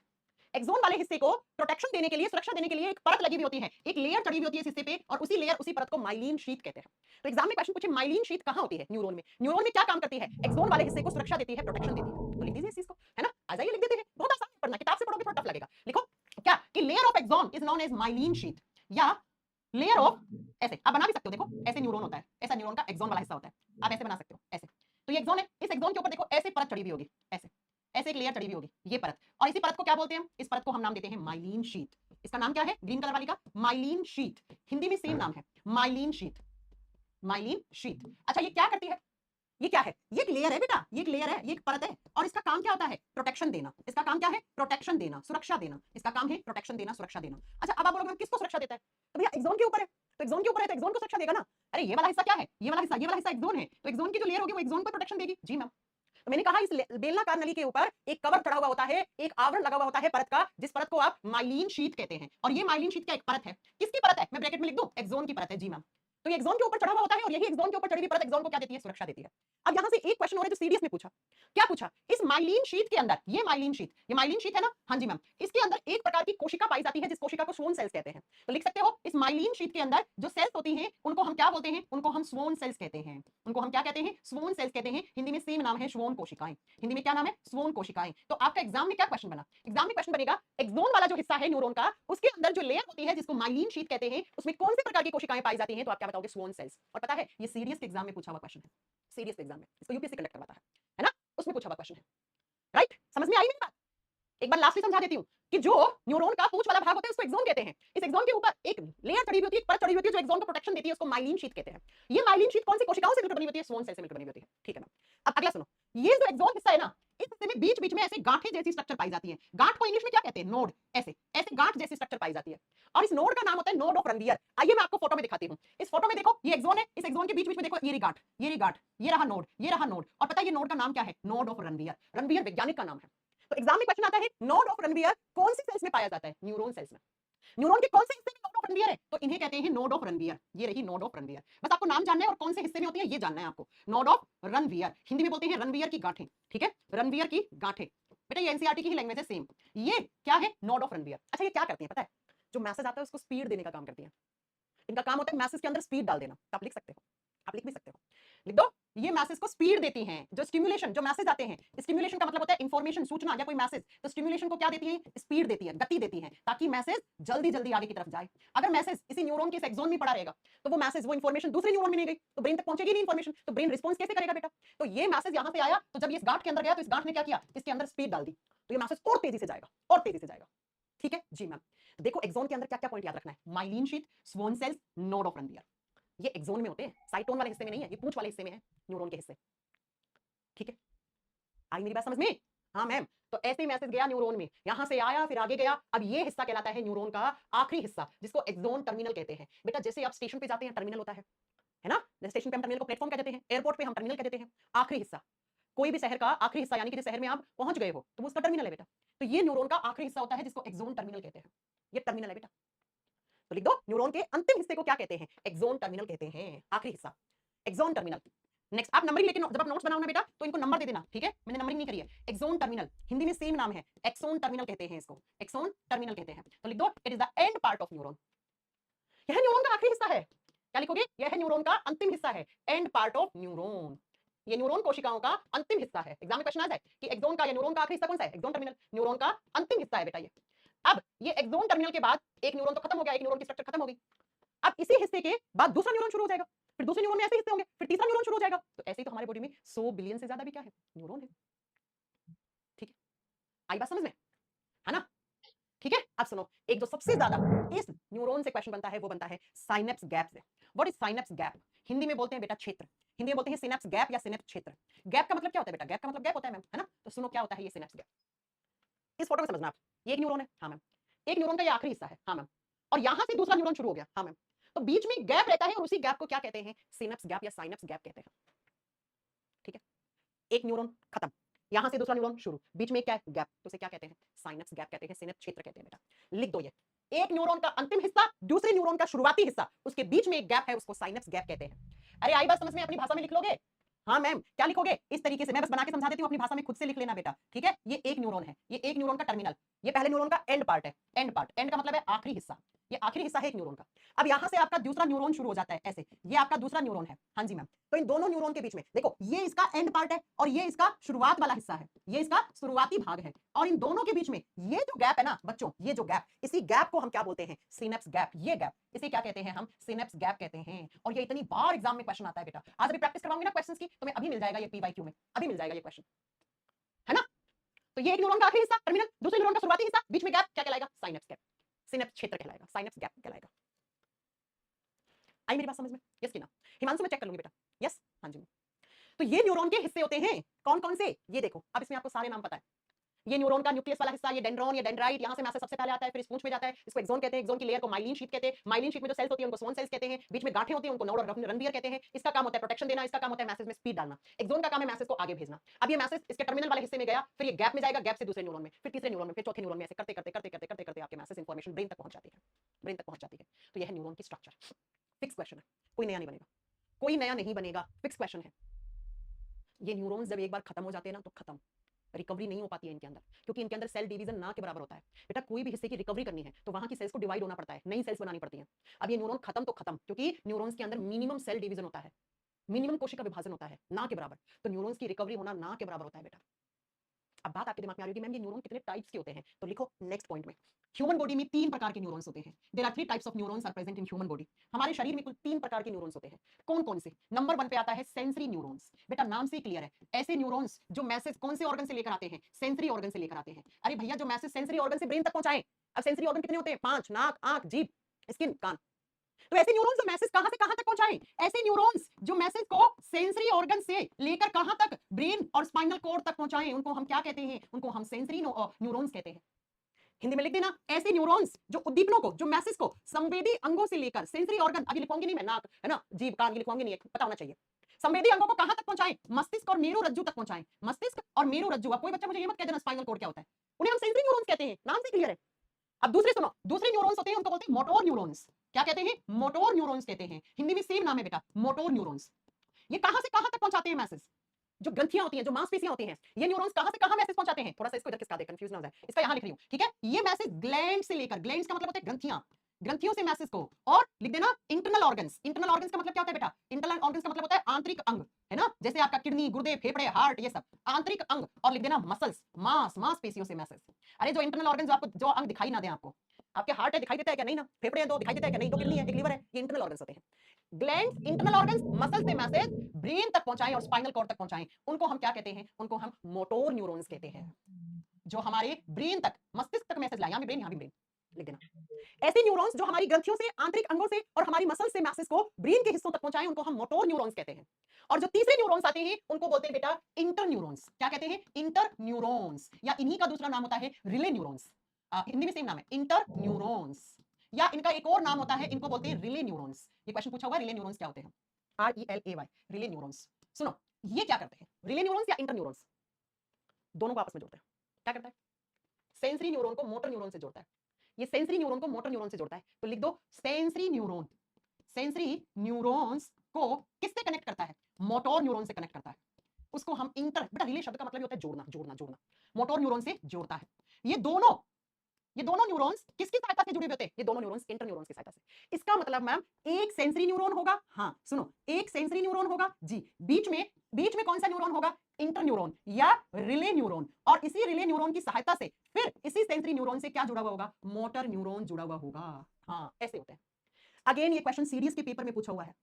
एक्सोन वाले हिस्से को प्रोटेक्शन देने के लिए, सुरक्षा देने के लिए एक परत लगी हुई होती है, एक लेयर चढ़ी हुई होती है इस हिस्से पे, और उसी लेयर, उसी परत को माइलिन शीट कहते हैं। तो एग्जाम में क्वेश्चन पूछे माइलिन शीट कहां होती है, न्यूरॉन में। न्यूरॉन में क्या काम करती है, एक्सोन वाले हिस्से को सुरक्षा देती है, प्रोटेक्शन देती है। तो लिख दीजिए इस चीज को, है ना, आ जाइए लिख देते हैं, बहुत आसान है पढ़ना, किताब से पढ़ोगे थोड़ा टफ लगेगा। लिखो क्या कि layer of axon is known as myelin sheet, या लेयर ऑफ, ऐसे आप बना भी सकते हो, देखो ऐसे न्यूरॉन होता है, ऐसा न्यूरॉन का एक्सोन वाला हिस्सा होता है, आप ऐसे बना सकते हो, ऐसे। तो ये एक्सोन है, इस एक्सोन के ऊपर देखो ऐसे परत चढ़ी हुई होगी, ऐसे ऐसे एक लेयर चढ़ी हुई होगी, ये परत, और इसी परत को क्या बोलते हैं, इस परत को हम नाम देते हैं माइलिन शीट। इसका नाम क्या है, ग्रीन कलर वाली का माइलिन शीट, हिंदी में सेम नाम है माइलिन शीट, माइलिन शीट। अच्छा ये क्या करती है, ये क्या है, ये एक लेयर है बेटा, ये एक लेयर है, ये एक परत है, और इसका काम क्या होता है, प्रोटेक्शन देना। इसका काम क्या है, प्रोटेक्शन देना, सुरक्षा देना, इसका काम है प्रोटेक्शन देना, सुरक्षा देना। अच्छा अब आप बोलोगे किसको सुरक्षा देता है, तो भैया एक्सोन के ऊपर है, तो एक्सोन के ऊपर है तो एक्सोन को सुरक्षा देगा ना। अरे ये वाला हिस्सा क्या है, ये वाला हिस्सा, ये वाला हिस्सा एक्सोन है, तो एक्सोन की जो लेयर होगी वो एक्सोन को प्रोटेक्शन देगी, जी मैम। तो मैंने कहा इस बेलनाकार नली के ऊपर एक कवर चढ़ा हुआ होता है, एक आवरण लगा हुआ होता है परत का, जिस परत को आप माइलिन शीट कहते हैं, और ये माइलिन शीट का एक परत है, किसकी परत है, मैं ब्रैकेट में लिख दूं, एक्सोन की परत है, जी मैम। तो ये एक्सोन के ऊपर चढ़ा हुआ होता है, और यही एक्सोन के ऊपर चढ़ी हुई परत एक्सोन को क्या देती है, सुरक्षा देती है। अब यहां से एक क्वेश्चन और है जो सीडीएस में पूछा, क्या पूछा, इस माइलिन शीट के अंदर, ये माइलिन शीट, ये माइलिन शीट है ना, हाँ जी मैम, इसके अंदर एक प्रकार की कोशिका पाई जाती है, जिस कोशिका को स्वोन सेल्स कहते हैं। तो लिख सकते हो, इस माइलिन शीट के अंदर जो सेल्स होती हैं उनको हम क्या बोलते हैं, उनको हम स्वोन सेल्स कहते हैं, उनको हम क्या कहते हैं, स्वोन सेल्स कहते हैं, हिंदी में सेम नाम है स्वोन कोशिकाएं, हिंदी में क्या नाम है, स्वोन कोशिकाएं। तो आपका एग्जाम में क्या क्वेश्चन बना, एग्जाम में क्वेश्चन बनेगा, एक्सोन वाला जो हिस्सा है न्यूरॉन का, उसके अंदर जो लेयर होती है जिसको माइलिन शीट कहते हैं, उसमें कौन से प्रकार की कोशिकाएं पाई जाती हैं, तो आप क्या बताओगे, स्वोन सेल्स। और पता है ये सीरियस के एग्जाम में पूछा हुआ क्वेश्चन है, सीरियस एग्जाम में, इसको यूपीएससी कंडक्ट करवाता है ना, उसमें पूछा हुआ क्वेश्चन है, राइट, समझ में आई मेरी बात। एक बार लास्ट में समझा देती हूं कि जो न्यूरॉन का पूंछ वाला भाग होता है उसको एक्सोन कहते हैं, इस एक्सोन के ऊपर एक लेयर चढ़ी हुई होती है, एक परत चढ़ी हुई होती है जो एक्सोन को प्रोटेक्शन देती है, उसको माइलिन शीट कहते हैं। ये माइलिन शीट कौन सी कोशिकाओं से मिलकर बनी होती है, स्वोन सेल से मिलकर बनी होती है, ठीक है ना। अब अगला सुनो, ये जो एक्सोन हिस्सा है ना, इस हिस्से में बीच बीच में ऐसे गांठें जैसी स्ट्रक्चर पाई जाती है, गांठ को इंग्लिश में क्या कहते हैं, नोड, ऐसे ऐसे गांठ जैसी स्ट्रक्चर पाई जाती है, और इस नोड का नाम होता है नोड ऑफ रनवियर। आइए मैं आपको फोटो में दिखाती हूं, इस फोटो में देखो ये एक्सोन है, इस एक्सोन के बीच बीच में देखो ये रही गांठ, ये रही गांठ, ये रहा नोड, ये रहा नोड, और पता है ये नोड का नाम क्या है, नोड ऑफ रनवियर, रनवियर वैज्ञानिक का नाम है। तो एग्जाम में क्वेश्चन आता है, नोड ऑफ रनवियर कौन सी सेल्स में पाया जाता है, न्यूरॉन सेल्स में। न्यूरॉन के कौन से हिस्से में नोड ऑफ रनवियर है, तो इन्हें कहते हैं नोड ऑफ रनवियर, ये रही नोड ऑफ रनवियर। बस आपको नाम जानना है और कौन से हिस्से में होती है ये जानना है आपको, नोड ऑफ रनवियर, हिंदी में बोलते हैं रनवियर की गांठें, ठीक है, रनवियर की गांठें। बेटा ये एनसीईआरटी की ही लैंग्वेज है सेम, ये क्या है, नोड ऑफ रनवियर। अच्छा ये क्या करती है पता है, जो मैसेज आता है उसको स्पीड देने का काम करती है, इनका काम होता है मैसेज के अंदर स्पीड डाल देना। तो आप लिख सकते हो, आप लिख भी सकते हो, लिख दो, ये मैसेज को स्पीड देती हैं, जो स्टिमुलेशन, जो मैसेज आते हैं, स्टिमुलेशन का मतलब होता है इंफॉर्मेशन, सूचना या कोई मैसेज, तो स्टिमुलेशन को क्या देती है, स्पीड देती है, गति देती है, ताकि मैसेज जल्दी जल्दी आगे की तरफ जाए। अगर मैसेज इसी न्यूरॉन के एक्सोन में पड़ा रहेगा तो वो मैसेज, वो इंफॉर्मेशन दूसरे न्यूरॉन में नहीं गई तो ब्रेन तक पहुंचेगी नहीं इंफॉर्मेशन, तो ब्रेन रिस्पॉन्स कैसे करेगा बेटा। तो ये मैसेज यहां से आया, तो जब ये इस गांठ के अंदर गया तो इस गांठ ने क्या किया, इसके अंदर स्पीड डाल दी, तो ये मैसेज और तेजी से जाएगा, और तेजी से जाएगा, ठीक है जी मैम। देखो एक्सोन के अंदर क्या क्या पॉइंट याद रखना है, myelin sheath, Schwann cells, node of Ranvier, ये एक्सोन में होते हैं, साइटोन वाले हिस्से में नहीं है, ये पूंछ वाले हिस्से में है, न्यूरॉन के हिस्से, ठीक है। आई मेरी बात समझ में, हाँ मैम। तो ऐसे मैसेज गया न्यूरॉन में, यहां से आया फिर आगे गया, अब ये हिस्सा कहलाता है न्यूरॉन का आखिरी हिस्सा, जिसको एक्सोन टर्मिनल कहते हैं। बेटा जैसे आप स्टेशन पे जाते हैं टर्मिनल होता है ना, स्टेशन पे हम टर्मिनल को प्लेटफॉर्म कह देते हैं, एयरपोर्ट पे हम टर्मिनल कह देते हैं, आखिरी हिस्सा, कोई भी शहर का आखिरी हिस्सा, यानी कि जिस शहर में आप पहुंच गए हो तो वो उसका टर्मिनल है बेटा। तो ये न्यूरॉन का आखिरी हिस्सा होता है जिसको एक्सोन टर्मिनल कहते हैं, ये टर्मिनल है बेटा। तो लिख दो, न्यूरॉन के अंतिम हिस्से को क्या कहते हैं, एक्सोन टर्मिनल कहते हैं, आखिरी हिस्सा, एक्सोन टर्मिनल। नेक्स्ट आप नंबरिंग लेके, जब आप नोट्स बनाओ ना बेटा तो इनको नंबर दे देना, ठीक है, मैंने नंबरिंग नहीं करी है। एक्सोन टर्मिनल हिंदी में सेम नाम है, एक्सोन टर्मिनल कहते हैं इसको, एक्सोन टर्मिनल कहते हैं। तो लिख दो, it is the end part of neuron, यह न्यूरॉन का आखिरी हिस्सा है। क्या लिखोगे, यह न्यूरॉन का अंतिम हिस्सा है, एंड पार्ट ऑफ न्यूरॉन, ये न्यूरॉन कोशिकाओं का अंतिम हिस्सा है। एग्जाम में क्वेश्चन आ जाए कि एक्सोन का या न्यूरॉन का आखिरी हिस्सा कौन सा है, एक्सोन टर्मिनल, न्यूरॉन का अंतिम हिस्सा है बेटा ये। अब ये एक्सोन टर्मिनल के बाद एक न्यूरॉन तो खत्म हो गया, एक न्यूरॉन की स्ट्रक्चर खत्म हो गई, अब इसी हिस्से के बाद दूसरा न्यूरॉन शुरू हो जाएगा, फिर दूसरे न्यूरॉन में ऐसे हिस्से होंगे, फिर तीसरा न्यूरॉन शुरू हो जाएगा। तो ऐसे ही तो हमारे बॉडी में 100 बिलियन से ज्यादा भी क्या है, न्यूरॉन है, ठीक है। आई बात समझ में, है ना, ठीक है। अब सुनो, एक जो सबसे ज्यादा इस न्यूरॉन से क्वेश्चन बनता है वो बनता है साइनेप्स गैप से। What is synapse gap, Hindi में बोलते हैं बेटा क्षेत्र, हिंदी में बोलते हैं सिनेप्स गैप या सिनेप्स क्षेत्र। गैप का मतलब क्या होता है बेटा, गैप का मतलब गैप होता है मैम, है ना। तो सुनो क्या होता है ये सिनेप्स गैप, इस फोटो में समझना आप, ये एक न्यूरॉन है, हाँ मैम, एक न्यूरॉन का ये आखिरी हिस्सा है, हाँ मैम, और यहां से दूसरा न्यूरॉन शुरू हो गया, हाँ मैम, तो बीच में गैप रहता है और उसी गैप को क्या कहते हैं, सिनेप्स गैप या साइनेप्स गैप कहते हैं, ठीक है। एक न्यूरॉन खत्म, यहां से दूसरा न्यूरॉन शुरू, बीच में क्या है? गैप, तो उसे क्या कहते हैं? साइनेप्स गैप कहते हैं, सिनेप्स क्षेत्र कहते हैं बेटा। लिख दो ये, एक न्यूरॉन का अंतिम हिस्सा, दूसरे न्यूरॉन का शुरुआती हिस्सा, उसके बीच में एक गैप है, उसको साइनेप्स गैप कहते हैं। अरे आई बात समझ में? अपनी भाषा में लिख लोगे? हाँ मैम, क्या लिखोगे? इस तरीके से मैं बस बना के समझा देती हूँ, अपनी भाषा में खुद से लिख लेना बेटा, ठीक है? ये एक न्यूरॉन है, ये एक न्यूरॉन का टर्मिनल, ये पहले न्यूरॉन का एंड पार्ट है, एंड पार्ट, एंड का मतलब है आखिरी हिस्सा, ये आखिरी हिस्सा है एक न्यूरॉन का। अब यहां से आपका दूसरा न्यूरॉन शुरू हो जाता है ऐसे, ये आपका दूसरा न्यूरॉन है, हाँ जी मैम। तो इन दोनों न्यूरॉन के बीच में देखो, ये इसका एंड पार्ट है और ये इसका शुरुआत वाला हिस्सा है, ये इसका शुरुआती भाग है, और इन दोनों के बीच में ये जो गैप है ना बच्चों, ये जो गैप, इसी गैप को हम क्या बोलते हैं? Synapse gap. ये गैप, इसे क्या कहते हैं हम? सिनेप्स गैप कहते हैं। और ये इतनी बार एग्जाम में क्वेश्चन आता है बेटा, आज अभी प्रैक्टिस करवाऊंगी ना क्वेश्चंस की, तुम्हें अभी मिल जाएगा ये पीवाईक्यू में, अभी मिल जाएगा ये क्वेश्चन, है ना? तो ये एक न्यूरॉन का आखिरी हिस्सा टर्मिनल, दूसरे न्यूरॉन का शुरुआती हिस्सा, बीच में गैप, क्या कहलाएगा? साइनेप्स गैप, सिनेप्स क्षेत्र कहलाएगा, साइनेप्स गैप कहलाएगा। आई मेरी बात समझ में? यस कि ना? हिमांशु मैं चेक कर लूंगी बेटा, यस, हाँ जी। तो ये न्यूरॉन के हिस्से होते हैं, कौन कौन से? ये देखो, अब इसमें आपको सारे नाम पता है। ये न्यूरॉन का न्यूक्लियस वाला हिस्सा, ये डेंड्रॉन या डेंड्राइट, यहां से मैसेज सबसे पहले आता है, फिर इस पूंछ में जाता है, इसको एक्सोन कहते हैं, एक्सोन की लेयर को माइलिन शीट कहते हैं, माइलिन शीट में जो सेल्स होती है उनको स्वॉन सेल्स कहते हैं, बीच में गांठें होती हैं उनको नोड और रणवीर कहते हैं। इसका काम होता है प्रोटेक्शन देना, इसका काम होता है मैसेज में स्पीड डालना। एक्सोन का काम है मैसेज को आगे भेजना। अब ये मैसेज इसके टर्मिनल वाले हिस्से में गया, फिर ये गैप में जाएगा, गैप से दूसरे न्यूरॉन में, फिर तीसरे न्यूरॉन में, फिर चौथे न्यूरॉन में, ऐसे करते करते करते करते करते करते आपके मैसेज इंफॉर्मेशन ब्रेन तक पहुंच जाती है, ब्रेन तक पहुंच जाती है। तो यह है न्यूरॉन की स्ट्रक्चर। फिक्स क्वेश्चन है, कोई नया नहीं बनेगा, कोई नया नहीं बनेगा, फिक्स क्वेश्चन है। ये न्यूरॉन्स जब एक बार खत्म हो जाते हैं ना तो खत्म, रिकवरी नहीं हो पाती है इनके अंदर, क्योंकि इनके अंदर सेल डिवीजन ना के बराबर होता है बेटा। कोई भी हिस्से की रिकवरी करनी है तो वहां की सेल्स को डिवाइड होना पड़ता है, नई सेल्स बनानी पड़ती हैं। अब ये न्यूरॉन खत्म तो खत्म, क्योंकि न्यूरॉन्स के अंदर मिनिमम सेल डिवीजन होता है, मिनिमम कोशिका विभाजन होता है ना के बराबर, तो न्यूरॉन्स की रिकवरी होना ना के बराबर होता है बेटा। अब बात आपके दिमाग में आ रही होगी मैम ये न्यूरॉन कितने टाइप्स के होते हैं, तो लिखो नेक्स्ट पॉइंट में, ह्यूमन बॉडी में 3 प्रकार के न्यूरॉन्स होते हैं। There are 3 types of neurons are present in human body. हमारे शरीर में कुल 3 प्रकार के न्यूरॉन्स होते हैं। कौन कौन से? नंबर 1 पे आता है सेंसरी न्यूरॉन्स। बेटा नाम से ही क्लियर है, ऐसे न्यूरॉन्स जो मैसेज कौन से ऑर्गन से लेकर आते हैं? सेंसरी ऑर्गन से लेकर आते हैं। अरे भैया जो मैसेज सेंसरी ऑर्गन से ब्रेन तक पहुंचाएं। अब सेंसरी ऑर्गन कितने होते हैं? 5, नाक, आंख, जीभ, स्किन, कान। तो ऐसे न्यूरॉन्स जो मैसेज कहां से कहां तक पहुंचाएं? ऐसे न्यूरॉन्स जो मैसेज को सेंसरी ऑर्गन से लेकर कहां तक? ब्रेन और स्पाइनल कॉर्ड तक पहुंचाएं, उनको हम क्या कहते हैं? उनको हम सेंसरी न्यूरॉन्स कहते हैं। हिंदी में लिख देना, ऐसे न्यूरॉन्स जो उद्दीपनों को, जो मैसेज को संवेदी अंगों से लेकर सेंसरी ऑर्गन, अभी लिखूंगी नहीं मैं, नाक है ना, जीभ, कान, ये लिखूंगी नहीं, पता होना चाहिए। संवेदी अंगों को कहां तक पहुंचाएं? मस्तिष्क और मेरु रज्जु तक पहुंचाएं। मस्तिष्क और मेरु रज्जु। अब कोई बच्चा मुझे ये मत कह देना स्पाइनल कॉर्ड क्या होता है, उन्हें हम सेंसरी न्यूरॉन्स कहते हैं, नाम से क्लियर है। अब दूसरे सुनो, दूसरे न्यूरॉन्स होते हैं उनको बोलते हैं मोटोर न्यूरॉन्स। क्या कहते हैं? मोटोर न्यूरॉन्स कहते हैं। हिंदी में सेम नाम है बेटा, मोटोर न्यूरॉन्स। ये कहां से कहां तक पहुंचाते हैं मैसेज? जो ग्रंथियां होती हैं, जो मांसपेशियां होती हैं, ये न्यूरॉन्स कहां से कहां मैसेज पहुंचाते हैं? थोड़ा सा इसको इधर किसका दे, कंफ्यूज ना हो जाए, इसका यहां लिख रही हूं, ठीक है? ये मैसेज ग्लैंड से लेकर, ग्लैंड्स का मतलब होता है ग्रंथियां, ग्रंथियों से मैसेज को, और लिख देना इंटरनल ऑर्गन्स। इंटरनल ऑर्गन्स का मतलब क्या होता है बेटा? इंटरनल ऑर्गन्स का मतलब होता है आंतरिक अंग, है ना, जैसे आपका किडनी, गुर्दे, फेफड़े, हार्ट, ये सब आंतरिक अंग। और लिख देना मसल्स, मांसपेशियों से मैसेज। अरे जो इंटरनल ऑर्गन, जो आपको जो अंग दिखाई ना दे आपको, आपके हार्ट है दिखाई देता है क्या? नहीं ना। फेफड़े हैं दो, दिखाई देता है क्या? नहीं। दो किडनी है, एक लीवर है, ये इंटरनल ऑर्गन्स होते हैं। ग्लैंड्स, इंटरनल ऑर्गन्स, मसल से मैसेज ब्रेन तक पहुंचाएं और स्पाइनल कॉर्ड तक पहुंचाएं, उनको हम क्या कहते हैं? उनको हम मोटोर न्यूरॉन्स कहते हैं, जो हमारे ब्रेन तक, मस्तिष्क तक मैसेज लाए। यहां भी ब्रेन, यहां भी ब्रेन, लिख देना। ऐसे न्यूरॉन्स जो हमारी ग्रंथियों से, आंतरिक अंगों से और हमारी मसल से मैसेज को ब्रेन के हिस्सों तक पहुंचाएं, उनको हम मोटोर न्यूरॉन्स कहते हैं। और जो तीसरे न्यूरॉन्स आते हैं उनको बोलते हैं बेटा इंटर न्यूरॉन्स। क्या कहते हैं? इंटर न्यूरॉन्स, या इन्हीं का दूसरा नाम होता है रिले न्यूरॉन्स। हिंदी में सेम नाम है, इंटर न्यूरॉन्स, या इनका एक और नाम होता है, इनको बोलते हैं रिले न्यूरॉन्स। ये क्वेश्चन पूछा होगा, रिले न्यूरॉन्स क्या होते हैं? RELAY, relay neurons. सुनो, ये क्या करते हैं? रिले न्यूरॉन्स या इंटर न्यूरॉन्स, दोनों को आपस में जोड़ते हैं। क्या करता है? सेंसरी न्यूरॉन को मोटर न्यूरॉन से जोड़ता है। ये सेंसरी न्यूरॉन को मोटर न्यूरॉन से जोड़ता है, तो लिख दो सेंसरी न्यूरॉन। सेंसरी न्यूरॉन्स को किससे कनेक्ट करता है? मोटोर न्यूरॉन से कनेक्ट करता है। उसको हम इंटर, बेटा रिले शब्द का मतलब होता है जोड़ना, जोड़ना, जोड़ना। मोटोर न्यूरॉन से जोड़ता है। ये दोनों न्यूरॉन्स किसकी सहायता से जुड़े हुए होते हैं? ये दोनों न्यूरॉन्स इंटर न्यूरॉन्स की सहायता से। इसका मतलब मैम एक सेंसरी न्यूरॉन होगा, हाँ सुनो, एक सेंसरी न्यूरॉन होगा जी, बीच में कौन सा न्यूरॉन होगा? इंटर न्यूरॉन या रिले न्यूरॉन। और इसी रिले न्यूरॉन की सहायता से फिर इसी सेंसरी न्यूरॉन से क्या जुड़ा हुआ होगा? मोटर न्यूरॉन जुड़ा हुआ होगा। हाँ ऐसे होते हैं। अगेन ये क्वेश्चन सीरीज के पेपर में पूछा हुआ है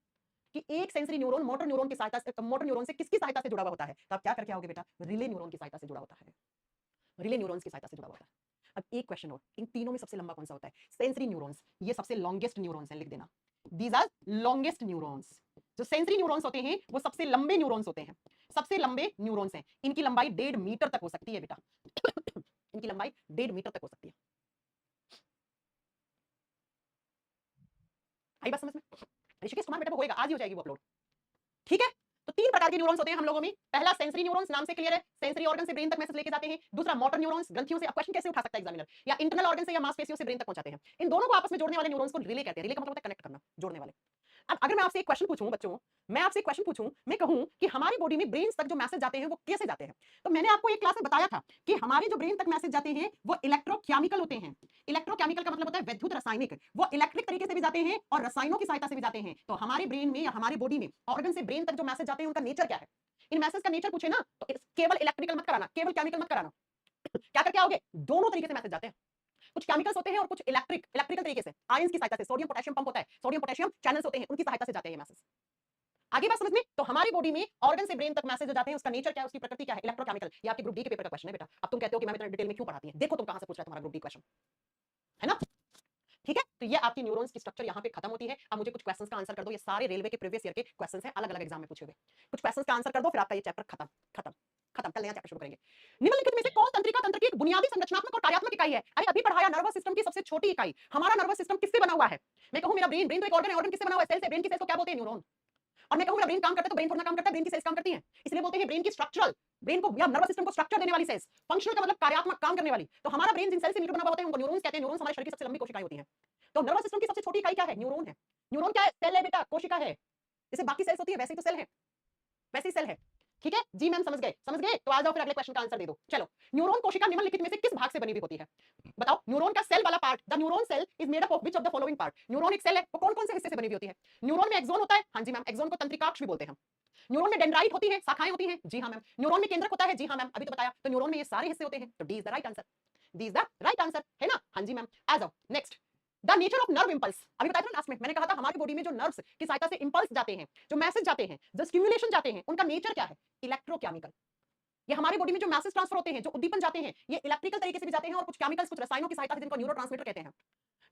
कि एक सेंसरी न्यूरॉन मोटर न्यूरॉन की सहायता से, मोटर न्यूरॉन से किसकी सहायता से जुड़ा हुआ होता है? तो आप क्या करके आओगे बेटा? रिले न्यूरॉन की सहायता से जुड़ा होता है, रिले न्यूरॉन्स की सहायता से जुड़ा होता है। अब एक क्वेश्चन और, इन तीनों में सबसे लंबा कौन सा होता है? सेंसरी न्यूरॉन्स, ये सबसे लॉन्गेस्ट न्यूरॉन्स हैं, लिख देना दीज आर लॉन्गेस्ट न्यूरॉन्स। जो सेंसरी न्यूरॉन्स होते हैं वो सबसे लंबे न्यूरॉन्स होते हैं, सबसे लंबे न्यूरॉन्स हैं। इनकी लंबाई 1.5 मीटर तक हो सकती है बेटा इनकी लंबाई 1.5 मीटर तक हो सकती है। आई बात समझ में? ऋषिकेश कुमार बेटा वो होएगा, आज ही हो जाएगी वो अपलोड, ठीक है? तो तीन प्रकार के न्यूरॉन्स होते हैं हम लोगों में। पहला सेंसरी न्यूरॉन्स, नाम से क्लियर है, सेंसरी ऑर्गन से ब्रेन तक मैसेज लेके जाते हैं। दूसरा मोटर न्यूरॉन्स, ग्रंथियों से। अब क्वेश्चन कैसे उठा सकता है एग्जामिनर, या इंटरनल ऑर्गन से या मांसपेशियों से ब्रेन तक पहुंचाते हैं। इन दोनों को आपस में जोड़ने वाले न्यूरॉन्स को रिले कहते हैं। रिले का मतलब होता है कनेक्ट करना, जोड़ने वाले। अब अगर मैं आपसे एक क्वेश्चन पूछूं बच्चों, मैं आपसे एक क्वेश्चन पूछूं, मैं कहूं कि हमारी बॉडी में ब्रेन तक जो मैसेज जाते हैं वो कैसे जाते हैं, तो मैंने आपको एक क्लास में बताया था कि हमारे जो ब्रेन तक मैसेज जाते हैं वो इलेक्ट्रोकेमिकल होते हैं। इलेक्ट्रोकेमिकल का मतलब होता है विद्युत रासायनिक, वो इलेक्ट्रिक तरीके से भी जाते हैं और रसायनों की सहायता से भी जाते हैं। तो हमारे ब्रेन में या हमारे बॉडी में ऑर्गन से ब्रेन तक जो मैसेज जाते हैं उनका नेचर क्या है। इन मैसेज का नेचर पूछे ना तो केवल इलेक्ट्रिकल मत कराना, केवल केमिकल मत कराना। क्या करके आओगे, दोनों तरीके से मैसेज जाते हैं। कुछ केमिकल्स होते हैं और कुछ इलेक्ट्रिकल तरीके से, आयंस की सहायता से। सोडियम पोटेशियम पंप होता है, सोडियम पोटेशियम चैनल्स होते हैं, उनकी सहायता से जाते हैं ये मैसेज। आगे बात समझ में। तो हमारी बॉडी में ऑर्गन से ब्रेन तक मैसेज जाते हैं, उसका नेचर क्या है, उसकी प्रकृति क्या है, इलेक्ट्रोकेमिकल। ये आपके ग्रुप डी के पेपर का क्वेश्चन है बेटा। अब तुम कहते हो कि मैम इतना डिटेल में क्यों पढ़ाती है, देखो तुम कहां से पूछ रहा है तुम्हारा ग्रुप डी क्वेश्चन, है ना। ठीक है, तो ये आपकी न्यूरॉन्स की स्ट्रक्चर यहाँ पे खत्म होती है। अब मुझे कुछ क्वेश्चंस का आंसर कर दो। ये सारे रेलवे के प्रीवियस ईयर के क्वेश्चंस हैं, अलग अलग एग्जाम में पूछे हुए। कुछ क्वेश्चंस का आंसर कर दो, फिर आपका ये चैप्टर खत्म खत्म खत्म। कल नया चैप्टर शुरू करेंगे। निम्नलिखित में से कौन तंत्रिका तंत्र की एक बुनियादी संरचनात्मक और कार्यात्मक इकाई है। अरे अभी पढ़ाया नर्वस सिस्टम की सबसे छोटी इकाई। हमारा नर्वस सिस्टम किससे बना हुआ है। मैं कहूं मेरा ब्रेन, ब्रेन तो एक ऑर्गन है, ऑर्गन किससे बना हुआ है, सेल से। ब्रेन की सेल्स को क्या बोलते हैं, न्यूरॉन। और मैं कहूं मेरा ब्रेन काम करता है तो ब्रेन थोड़ा काम करता है, ब्रेन की सेल्स काम करती हैं, इसलिए बोलते हैं ब्रेन की स्ट्रक्चरल, ब्रेन को या नर्वस सिस्टम को स्ट्रक्चर देने वाली सेल्स। फंक्शनल का मतलब कार्यात्मक, काम करने वाली। तो हमारा ब्रेन जिन सेल से मिलकर बना हुआ होता है उनको न्यूरॉन्स कहते हैं। न्यूरॉन्स हमारे शरीर की सबसे लंबी कोशिकाएं होती हैं। तो नर्वस सिस्टम की सबसे छोटी इकाई क्या है, न्यूरॉन है। न्यूरॉन क्या है, सेल है बेटा, कोशिका है। जैसे बाकी सेल्स होती है वैसे ही तो सेल है, वैसे ही सेल है। ठीक है जी मैम, समझ गए, समझ गए। तो आ जाओ फिर अगले क्वेश्चन का आंसर दे दो। चलो, न्यूरॉन कोशिका निम्नलिखित में से किस भाग से बनी हुई होती है, बताओ। न्यूरॉन का सेल वाला part, the neuron cell is made up of which of the following part. Neuron एक सेल है, वो कौन कौन से हिस्से से बनी हुई होती है। न्यूरॉन में एक्सोन होता है, हाँ जी मैम, एक्सोन को तंत्रिकाक्ष भी बोलते हैं। न्यूरॉन में डेंड्राइट होती है, शाखाएं होती हैं, जी हाँ मैम। न्यूरॉन में केंद्रक होता है, जी हाँ मैम, अभी तो बताया। तो न्यूरॉन में ये सारे हिस्से होते हैं, तो D is the right answer, D is the right answer, है ना। हाँ जी मैम, आ जाओ next. The nature of nerve impulse, अभी बताया था लास्ट में, मैंने कहा था हमारी बॉडी में जो नर्व्स की सहायता से इंपल्स जाते हैं, जो मैसेज जाते हैं, जो स्टिमुलेशन जाते हैं, उनका नेचर क्या है, इलेक्ट्रोकेमिकल। ये हमारी बॉडी में जो मैसेज ट्रांसफर होते हैं, जो उद्दीपन जाते हैं, ये इलेक्ट्रिकल तरीके से भी जाते हैं और कुछ केमिकल्स, कुछ रसायनों की सहायता से, जिनको न्यूरोट्रांसमीटर कहते हैं।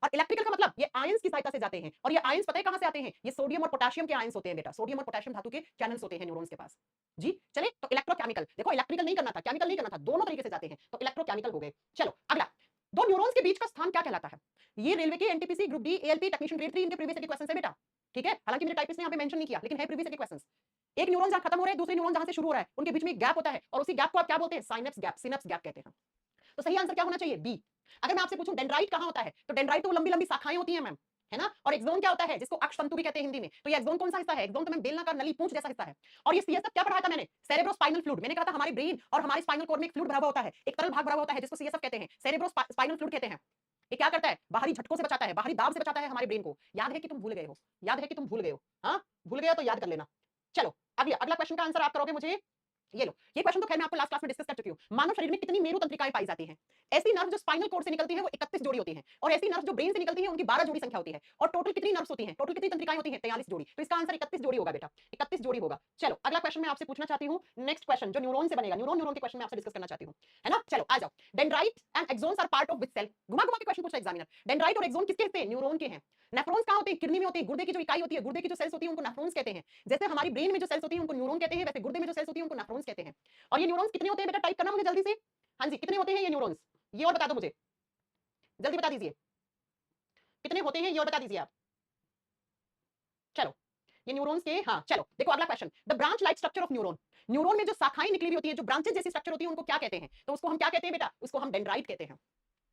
और इलेक्ट्रिकल का मतलब ये आयंस की सहायता से जाते हैं। और ये आयंस पता है कहां से आते हैं, ये सोडियम और पोटेशियम के आयंस होते हैं बेटा। सोडियम और पोटेशियम धातु के चैनल्स होते हैं न्यूरॉन्स के पास। जी चले, तो इलेक्ट्रोकेमिकल, देखो इलेक्ट्रिकल नहीं करना था, केमिकल नहीं करना था, दोनों तरीके से जाते हैं, तो इलेक्ट्रोकेमिकल हो गए। चलो अगला, दो न्यूरॉन्स के बीच का स्थान क्या कहलाता है। ये रेलवे के NTPC group D ALP technician grade 3 इनके प्रीवियस के क्वेश्चन है बेटा। ठीक है, हालांकि मेरे टाइपिस्ट ने यहां पे मेंशन नहीं किया, लेकिन है प्रीवियस के क्वेश्चंस। एक न्यूरॉन जहां खत्म हो रहा है, दूसरे न्यूरॉन जहां से शुरू हो रहा है, उनके बीच में एक गैप होता है, और उसी गैप को आप क्या बोलते हैं, साइनेप्स गैप, सिनेप्स गैप कहते हैं। तो सही आंसर क्या होना चाहिए, बी। अगर मैं आपसे पूछूं डेंड्राइट कहां होता है, तो डेंड्राइट तो लंबी लंबी शाखाएं होती हैं मैम, है ना। और एक्सोन क्या होता है, जिसको अक्षतंतु भी कहते हैं हिंदी में। तो ये एक्सोन कौन सा हिस्सा है, एक्सोन तो मैम बेलनाकार नली पूंछ जैसा हिस्सा है। और ये सीएसएफ क्या पढ़ाया था मैंने, सेरेब्रोस्पाइनल फ्लूइड। मैंने कहा था हमारे ब्रेन और हमारे स्पाइनल कॉर्ड में एक फ्लूइड भरा हुआ होता है, एक तरल भाग भरा हुआ होता है, जिसको सीएसएफ कहते हैं, सेरेब्रोस्पाइनल फ्लूइड कहते हैं। ये क्या करता है, बाहरी झटकों से बचाता है, बाहरी दाब से बचाता है हमारे ब्रेन को। याद है कि तुम भूल गए हो, याद है कि तुम भूल गए हो, हाँ भूल गए हो तो याद कर लेना। चलो अगला क्वेश्चन का आंसर आप करोगे मुझे, ये लो। ये क्वेश्चन तो खैर मैं आपको लास्ट क्लास में डिस्कस कर चुकी हूं। मानव शरीर में कितनी मेरु तंत्रिकाएं पाई जाती हैं। ऐसी नर्व जो स्पाइनल कोड से निकलती है वो 31 जोड़ी होती हैं, और ऐसी नर्व जो ब्रेन से निकलती है उनकी 12 जोड़ी संख्या होती है। और टोटल कितनी नर्व्स होती हैं, टोटल कितनी तंत्रिकाएं होती हैं, 43 जोड़ी। तो इसका आंसर 31 जोड़ी होगा बेटा, 31 जोड़ी होगा। चलो अगला क्वेश्चन मैं आपसे पूछना चाहती हूं, नेक्स्ट क्वेश्चन जो न्यूरॉन से बनेगा, न्यूरॉन के क्वेश्चन में आपसे डिस्कस करना चाहती हूं, है ना। चलो आ जाओ, dendrite and axons are part of which cell. घुमा घुमा के क्वेश्चन पूछा एग्जामिनर। डेंड्राइट और एक्सोन किसके हैं, न्यूरॉन के हैं। नेफ्रॉन्स कहां होते हैं, किडनी में होते हैं। गुर्दे की जो इकाई होती है, गुर्दे की जो सेल्स होती है उनको नेफ्रॉन्स कहते हैं। जैसे हमारी ब्रेन में जो सेल्स होती है उनको न्यूरॉन कहते हैं, वैसे गुर्दे में जो सेल्स होती है उनको नेफ्रॉन्स कहते हैं। और ये न्यूरॉन्स कितने होते हैं बेटा, टाइप करना मुझे जल्दी से। हाँ जी, कितने होते हैं ये न्यूरॉन्स, ये और बता दो मुझे, जल्दी बता दीजिए कितने होते हैं, ये और बता दीजिए आप। चलो ये न्यूरॉन्स के, हाँ चलो देखो अगला question, the branch like structure of neuron. Neuron में जो शाखाएं निकली हुई होती है, जो ब्रांचेस जैसी स्ट्रक्चर होती है, उनको क्या कहते हैं। तो उसको हम क्या कहते हैं बेटा, उसको हम डेंड्राइट कहते हैं।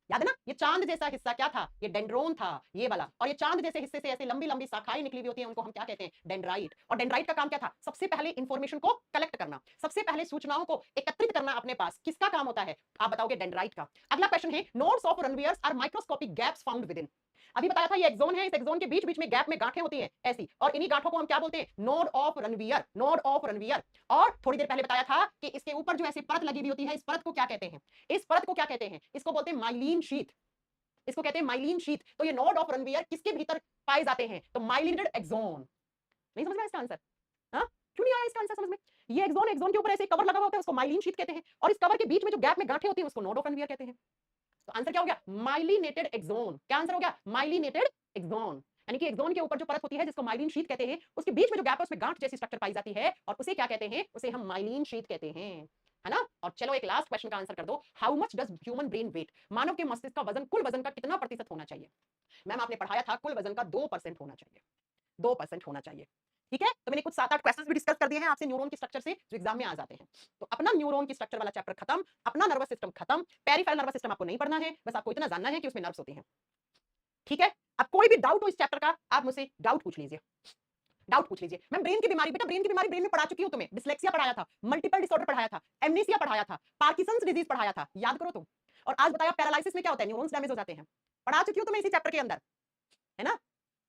याद है ना, ये चांद जैसा हिस्सा क्या था, ये डेंड्रोन था, ये वाला। और ये चांद जैसे हिस्से से ऐसे लंबी लंबी शाखाएं निकली हुई होती हैं, उनको हम क्या कहते हैं, डेंड्राइट। और डेंड्राइट का काम क्या था, सबसे पहले इंफॉर्मेशन को कलेक्ट करना, सबसे पहले सूचनाओं को एकत्रित करना अपने पास। किसका काम होता है, आप बताओगे, डेंड्राइट का। अगला क्वेश्चन है, nodes of Ranviers are microscopic gaps found within. अभी बताया था ये एक्सोन है, इस एक्सोन के बीच बीच में गैप में गांठें होती हैं ऐसी, और इन्हीं गांठों को हम क्या बोलते हैं, नोड ऑफ रनवियर, नोड ऑफ रनवियर। और थोड़ी देर पहले बताया था कि इसके ऊपर जो ऐसी परत लगी हुई होती है, इस परत को क्या कहते हैं, इस परत को क्या कहते हैं, इसको बोलते हैं माइलिन शीथ, इसको कहते हैं माइलिन शीथ। तो ये नोड ऑफ रनवियर किसके भीतर पाए जाते हैं, तो माइलिनेटेड एक्सोन। नहीं समझ में इसका आंसर, हाँ क्यों नहीं आया इसका आंसर समझ में। ये एक्सोन, एक्सोन के ऊपर ऐसे कवर लगा हुआ होता है, उसको माइलिन शीथ कहते हैं, और इस कवर के बीच में जो गैप में गांठें होती हैं उसको नोड ऑफ रनवियर कहते हैं। तो आंसर क्या हो गया, माइलिनेटेड एक्सोन। क्या आंसर हो गया, माइलिनेटेड एक्सोन। यानी कि एक्सोन के ऊपर जो परत होती है जिसको माइलिन शीथ कहते हैं, उसके बीच में जो गैप है उसमें गांठ जैसी स्ट्रक्चर पाई जाती है, और उसे क्या कहते हैं, उसे हम माइलिन शीथ कहते हैं, है ना। और चलो एक लास्ट क्वेश्चन का आंसर कर दो, how much does human brain weight. मानव के मस्तिष्क का वजन, कुल वजन का कितना प्रतिशत होना चाहिए। मैम आपने पढ़ाया था कुल वजन का 2% होना चाहिए, 2% होना चाहिए। ठीक है, तो मैंने कुछ 7-8 क्वेश्चंस भी डिस्कस कर दिए हैं आपसे न्यूरॉन की स्ट्रक्चर से जो एग्जाम में आ जाते हैं। तो अपना न्यूरॉन की स्ट्रक्चर वाला चैप्टर खत्म, अपना नर्वस सिस्टम खत्म, पेरिफेरल नर्वस सिस्टम आपको नहीं पढ़ना है, बस आपको इतना जानना है कि उसमें नर्व्स होती हैं। ठीक है, अब कोई भी डाउट हो इस चैप्टर का आप मुझसे डाउट पूछ लीजिए, डाउट पूछ लीजिए। मैं ब्रेन की बीमारी, बेटा ब्रेन की बीमारी ब्रेन में पढ़ा चुकी हूं, तुम्हें डिस्लेक्सिया पढ़ाया था, मल्टीपल डिसऑर्डर पढ़ाया था, एमनीसिया पढ़ाया था, पार्किंसंस डिजीज पढ़ाया था, याद करो तुम। और आज बताया पैरालिसिस में क्या होता है, न्यूरॉन्स डैमेज हो जाते हैं, पढ़ा चुकी हूं तुम्हें इसी चैप्टर के अंदर, है ना।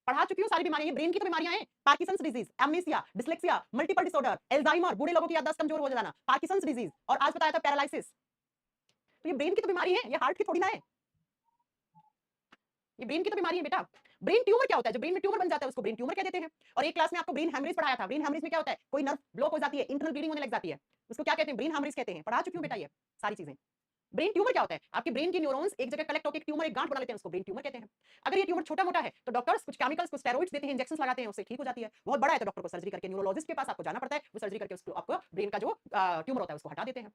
पढ़ा चुकी हूँ सारी बीमारियां, ये ब्रेन की तो बीमारियां हैं, Parkinson's disease, amnesia, dyslexia, multiple disorder, Alzheimer, बूढ़े लोगों की याददाश्त कमजोर हो जाना, पार्किंसंस डिजीज, और आज बताया था पैरालिसिस। तो ये ब्रेन की तो बीमारी है, ये हार्ट की थोड़ी ना है, ये ब्रेन की तो बीमारी है बेटा। ब्रेन ट्यूमर क्या होता है, जो ब्रेन में ट्यूमर बन जाता है उसको ब्रेन ट्यूमर कह देते हैं। और एक क्लास में आपको ब्रेन हेमरेज पढ़ाया था, ब्रेन हेमरेज में क्या होता है, कोई नर्व ब्लॉक हो जाती है, इंटरनल ब्लीडिंग होने लग जाती है, उसको क्या कहते हैं, ब्रेन हेमरेज कहते हैं, पढ़ा चुकी हूं बेटा ये सारी चीजें। ब्रेन ट्यूमर क्या होता है, आपके ब्रेन के न्यूरॉन्स एक जगह कलेक्ट होकर एक ट्यूमर, एक गांठ बना लेते हैं, उसको ब्रेन ट्यूमर कहते हैं। अगर ये ट्यूमर छोटा मोटा है तो डॉक्टर्स कुछ केमिकल्स, कुछ स्टेरॉइड्स देते हैं, इंजेक्शंस लगाते हैं, उससे ठीक हो जाती है। बहुत बड़ा है तो डॉक्टर को सर्जरी करके, न्यूरोलॉजिस्ट के पास आपको जाना पड़ता है, वो सर्जरी करके उसको आपको ब्रेन का जो ट्यूमर होता है उसको हटा देते हैं।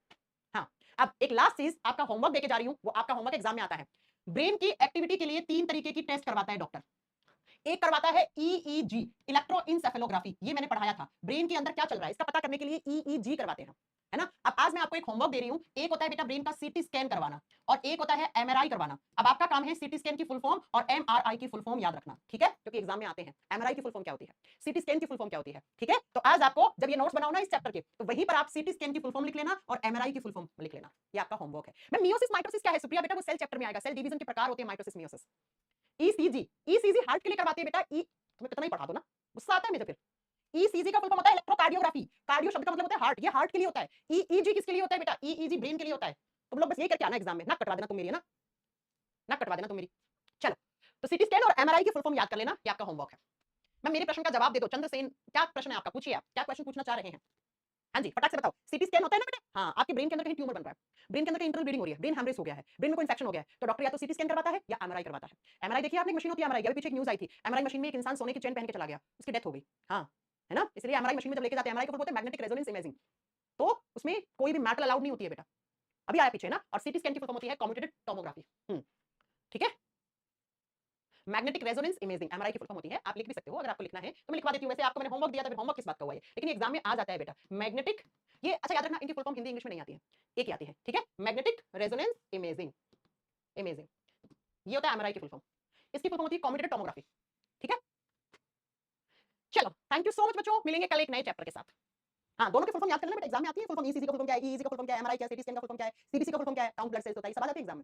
हाँ, अब एक लास्ट चीज आपका होमवर्क देके जा रही हूं, वो आपका होमवर्क एग्जाम में आता है। ब्रेन की एक्टिविटी के लिए 3 तरीके की टेस्ट करवाता है डॉक्टर। एक करवाता है ईईजी, इलेक्ट्रोइंसेफेलोग्राफी, ये मैंने पढ़ाया था, ब्रेन के अंदर क्या चल रहा है इसका पता करने के लिए ईईजी करवाते हैं, है ना। अब आज मैं आपको एक होमवर्क दे रही हूं, एक होता है बेटा ब्रेन का सीटी स्कैन करवाना, और एक होता है एमआरआई करवाना। अब आपका काम है सीटी स्कैन की फुल फॉर्म और एमआरआई की फुल फॉर्म याद रखना, ठीक है, क्योंकि एग्जाम में आते हैं। एमआरआई की फुल फॉर्म क्या होती है, सीटी स्कैन की फुल फॉर्म क्या होती है, ठीक है। तो आज आपको जब ये नोट्स बनाओ ना इस चैप्टर के, तो वहीं पर आप सीटी स्कैन की फुल फॉर्म लिख लेना और एमआरआई की फुल फॉर्म लिख लेना, ये आपका होमवर्क है। मैं मियोसिस माइटोसिस क्या है सुप्रिया, बेटा वो सेल चैप्टर में आएगा, सेल डिवीजन के प्रकार होते हैं, mitosis meiosis. ECG, ECG heart के लिए करवाते हैं बेटा, ई तुम्हें कितना ही पढ़ा दो ना, गुस्सा आता है मुझे फिर। ईसीजी का फुल फॉर्म होता है इलेक्ट्रोकार्डियोग्राफी, कार्डियो शब्द का मतलब होता है हार्ट, ये हार्ट के लिए होता है। ईईजी किसके लिए होता है बेटा, ईईजी ब्रेन के लिए होता है। तुम लोग बस ये करके आना एग्जाम में, ना कटवा देना तुम मेरी, है ना, ना कटवा देना तुम मेरी। चलो, तो सीटी स्कैन और एमआरआई की फुल फॉर्म याद कर लेना, ये आपका होमवर्क है। मैं मेरे प्रश्न का जवाब दे दो, चंद्रसेन क्या प्रश्न है आपका, पूछिए आप क्या क्वेश्चन पूछना चाह रहे हैं। हाँ जी, फटाक से बताओ। सीटी स्कैन होता है ना बेटा, हाँ, आपके ब्रेन के अंदर कहीं ट्यूमर बन रहा है, ब्रेन के अंदर कहीं इंटरनल ब्लीडिंग हो रही है, ब्रेन हेमरेज हो गया है, ब्रेन में कोई इंफेक्शन हो गया है, तो डॉक्टर या तो सीटी स्कैन करवाता है या एमआरआई करवाता है। एमआरआई देखिए आपने, एक मशीन होती है एमआरआई, अभी पीछे एक न्यूज आई थी, एमआरआई मशीन में एक इंसान सोने की चेन पहन के चला गया, उसकी डेथ हो गई। हाँ, है ना, इसलिए एमआरआई मशीन में जब लेके जाते हैं, एमआरआई को बोलते हैं मैग्नेटिक रेजोनेंस इमेजिंग, तो उसमें कोई भी मेटल अलाउड नहीं होती है बेटा, अभी आया पीछे ना। और सीटी स्कैन की फुल फॉर्म होती है कम्यूटेटेड टोमोग्राफी। ठीक है, मैग्नेटिक रेजोनेंस इमेजिंग एमआरआई की फुल फॉर्म होती है, आप लिख भी सकते हो, अगर आपको लिखना है तो मैं लिखवा देती हूँ। वैसे आपको मैंने होमवर्क दिया था, फिर होमवर्क किस बात का हुआ है, लेकिन एग्जाम में आ जाता है बेटा, मैग्नेटिक, ये अच्छा याद रखना, इनकी फुल फॉर्म हिंदी इंग्लिश में नहीं आती है, एक ही आती है, ठीक है, मैग्नेटिक रेजोनेंस इमेजिंग, इमेजिंग, ये होता है एमआरआई की फुल फॉर्म, इसकी फुल फॉर्म होती है कम्यूटेटेड टोमोग्राफी। ठीक है, चलो थैंक यू सो मच बच्चों, मिलेंगे कल एक नए चैप्टर के साथ। हाँ, दोनों के फुल फॉर्म याद कर लेना बेटा, एग्जाम में आती है फुल फॉर्म, ईसीजी का फुल फॉर्म क्या है, ईईजी का फुल फॉर्म क्या है, एमआरआई क्या है, सीटी स्कैन का फुल फॉर्म क्या है, सीबीसी का फुल फॉर्म क्या है, काउंट ब्लड सेल्स होता है, सब आ जाते हैं एग्जाम में।